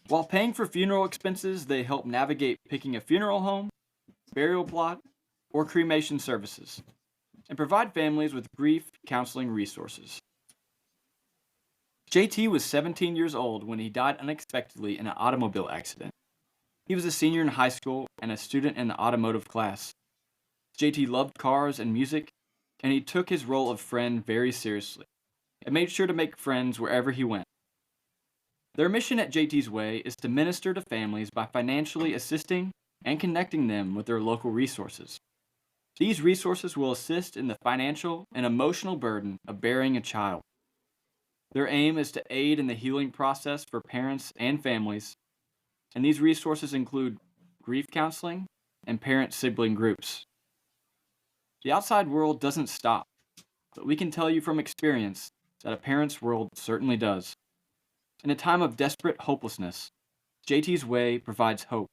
S7: While paying for funeral expenses, they help navigate picking a funeral home, burial plot, or cremation services, and provide families with grief counseling resources. JT was 17 years old when he died unexpectedly in an automobile accident. He was a senior in high school and a student in the automotive class. JT loved cars and music, and he took his role of friend very seriously, and made sure to make friends wherever he went. Their mission at JT's Way is to minister to families by financially assisting and connecting them with their local resources. These resources will assist in the financial and emotional burden of burying a child. Their aim is to aid in the healing process for parents and families, and these resources include grief counseling and parent-sibling groups. The outside world doesn't stop, but we can tell you from experience that a parent's world certainly does. In a time of desperate hopelessness, JT's Way provides hope.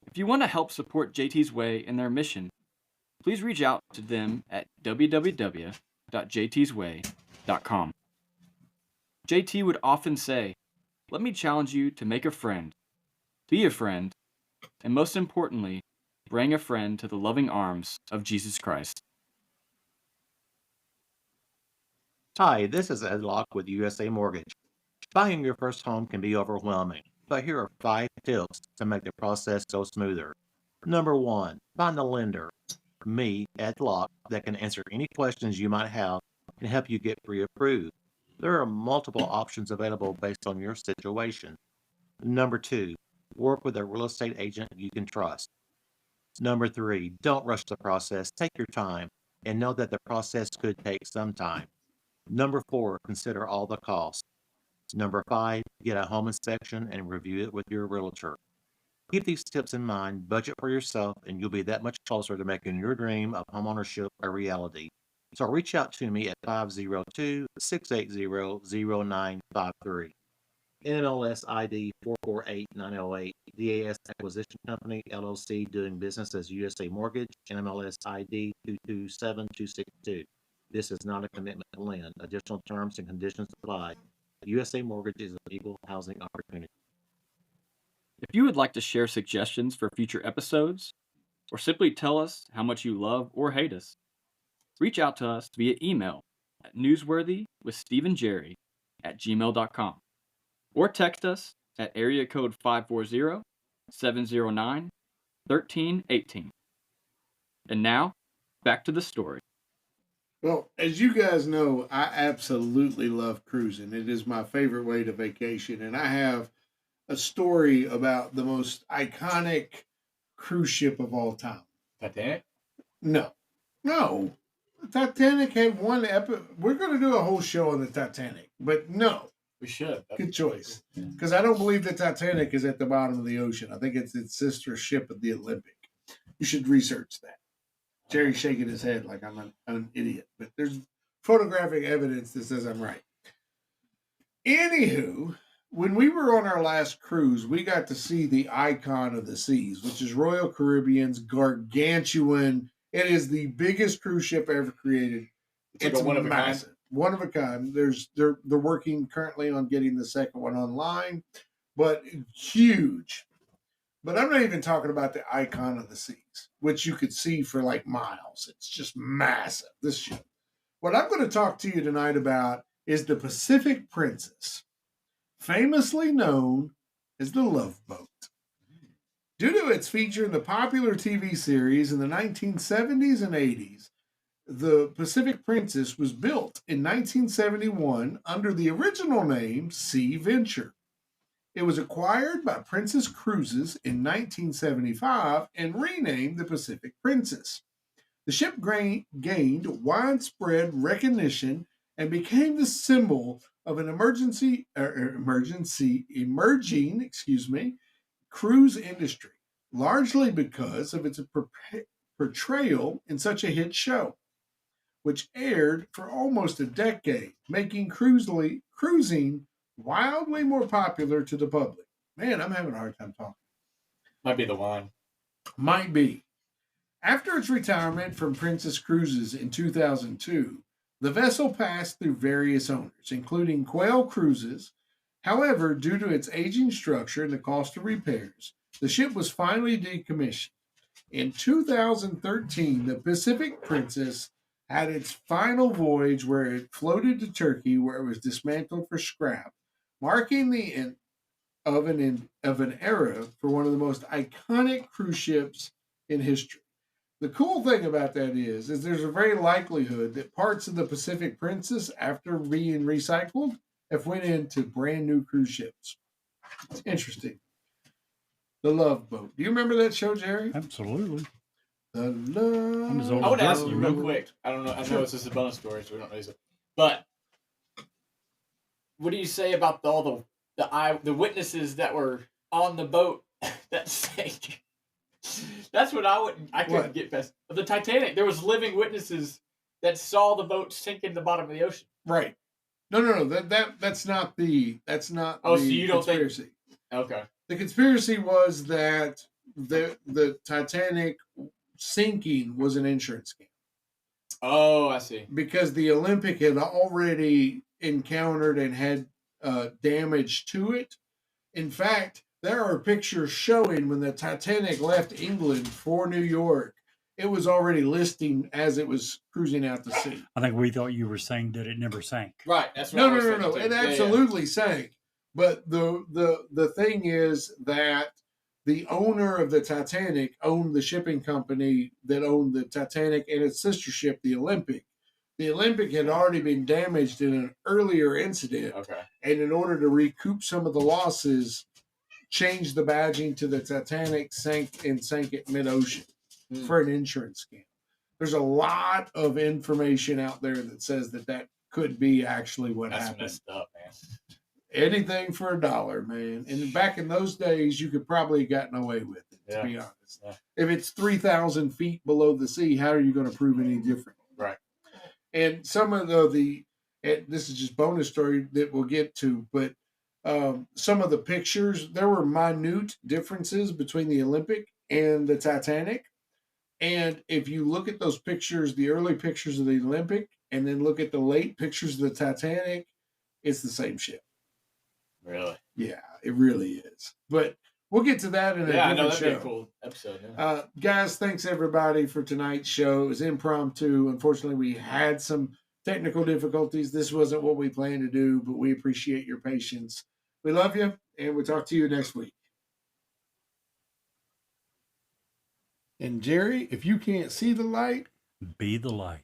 S7: If you want to help support JT's Way in their mission, please reach out to them at www.jtsway.com. JT would often say, "Let me challenge you to make a friend, be a friend, and most importantly, bring a friend to the loving arms of Jesus Christ."
S4: Hi, this is Ed Locke with USA Mortgage. Buying your first home can be overwhelming, but here are 5 tips to make the process go smoother. Number 1, find a lender, me, Ed Locke, that can answer any questions you might have and help you get pre-approved. There are multiple options available based on your situation. Number 2, work with a real estate agent you can trust. Number 3, don't rush the process. Take your time and know that the process could take some time. Number 4, consider all the costs. Number 5, get a home inspection and review it with your realtor. Keep these tips in mind, budget for yourself, and you'll be that much closer to making your dream of homeownership a reality. So reach out to me at 502-680-0953. NMLS ID 448908, DAS Acquisition Company, LLC, doing business as USA Mortgage, NMLS ID 227262. This is not a commitment to lend. Additional terms and conditions apply. USA Mortgage is an equal housing opportunity.
S7: If you would like to share suggestions for future episodes, or simply tell us how much you love or hate us, reach out to us via email at newsworthyWithStephenJerry@gmail.com or text us at area code 540-709-1318. And now, back to the story.
S5: Well, as you guys know, I absolutely love cruising. It is my favorite way to vacation. And I have a story about the most iconic cruise ship of all time.
S6: Titanic?
S5: No. The Titanic had one We're going to do a whole show on the Titanic, but no.
S6: We should.
S5: Good choice. Because I don't believe the Titanic is at the bottom of the ocean. I think it's its sister ship of the Olympic. You should research that. Jerry's shaking his head like I'm an idiot, but there's photographic evidence that says I'm right. Anywho, when we were on our last cruise, we got to see the icon of the seas, which is Royal Caribbean's gargantuan. It is the biggest cruise ship ever created.
S6: It's like one of a kind.
S5: One of a kind. They're working currently on getting the second one online, but huge. But I'm not even talking about the icon of the seas, which you could see for like miles. It's just massive, this ship. What I'm going to talk to you tonight about is the Pacific Princess, famously known as the Love Boat. Due to its feature in the popular TV series in the 1970s and 80s, the Pacific Princess was built in 1971 under the original name Sea Venture. It was acquired by Princess Cruises in 1975 and renamed the Pacific Princess. The ship gained widespread recognition and became the symbol of an emerging cruise industry, largely because of its portrayal in such a hit show, which aired for almost a decade, making cruising wildly more popular to the public. Man, I'm having a hard time talking.
S6: Might be the wine.
S5: Might be. After its retirement from Princess Cruises in 2002, the vessel passed through various owners, including Quail Cruises. However, due to its aging structure and the cost of repairs, the ship was finally decommissioned. In 2013, the Pacific Princess had its final voyage where it floated to Turkey, where it was dismantled for scrap, marking the end of an era for one of the most iconic cruise ships in history. The cool thing about that is there's a very likelihood that parts of the Pacific Princess, after being recycled, have went into brand new cruise ships. It's interesting. The Love Boat. Do you remember that show, Jerry?
S2: Absolutely.
S5: The Love.
S2: I'm as old
S6: I want to ask
S2: Boat,
S6: you real
S2: remember?
S6: quick. I don't know. I know it's just a bonus story, so we don't know this. But what do you say about all the witnesses that were on the boat that sank? That's what I couldn't get past. The Titanic, there was living witnesses that saw the boat sink in the bottom of the ocean.
S5: Right. No. That's not the
S6: Oh, so you don't think-
S5: conspiracy.
S6: Okay.
S5: The conspiracy was that the Titanic sinking was an insurance scam.
S6: Oh, I see.
S5: Because the Olympic had already encountered and had damage to it. In fact, there are pictures showing when the Titanic left England for New York, it was already listing as it was cruising out to sea.
S2: I think we thought you were saying that it never sank.
S6: Right. That's what I was thinking
S5: No.
S6: too.
S5: It
S6: Yeah,
S5: absolutely sank. But the thing is that the owner of the Titanic owned the shipping company that owned the Titanic and its sister ship, the Olympic. The Olympic had already been damaged in an earlier incident.
S6: Okay.
S5: And in order to recoup some of the losses, changed the badging to the Titanic, sank it mid-ocean for an insurance scam. There's a lot of information out there that says that could be actually what
S6: That's
S5: happened.
S6: messed up, man.
S5: Anything for $1, man. And back in those days, you could probably have gotten away with it, to be honest.
S6: Yeah.
S5: If it's 3,000 feet below the sea, how are you going to prove any different?
S6: Right.
S5: And some of and this is just bonus story that we'll get to, but some of the pictures, there were minute differences between the Olympic and the Titanic. And if you look at those pictures, the early pictures of the Olympic, and then look at the late pictures of the Titanic, it's the same ship.
S6: Really?
S5: Yeah, it really is. But we'll get to that in a
S6: Yeah, I know
S5: different
S6: that'd
S5: show.
S6: be a cool episode. Yeah.
S5: Guys, thanks everybody for tonight's show. It was impromptu. Unfortunately, we had some technical difficulties. This wasn't what we planned to do, but we appreciate your patience. We love you, and we'll talk to you next week. And Jerry, if you can't see the light,
S2: Be the light.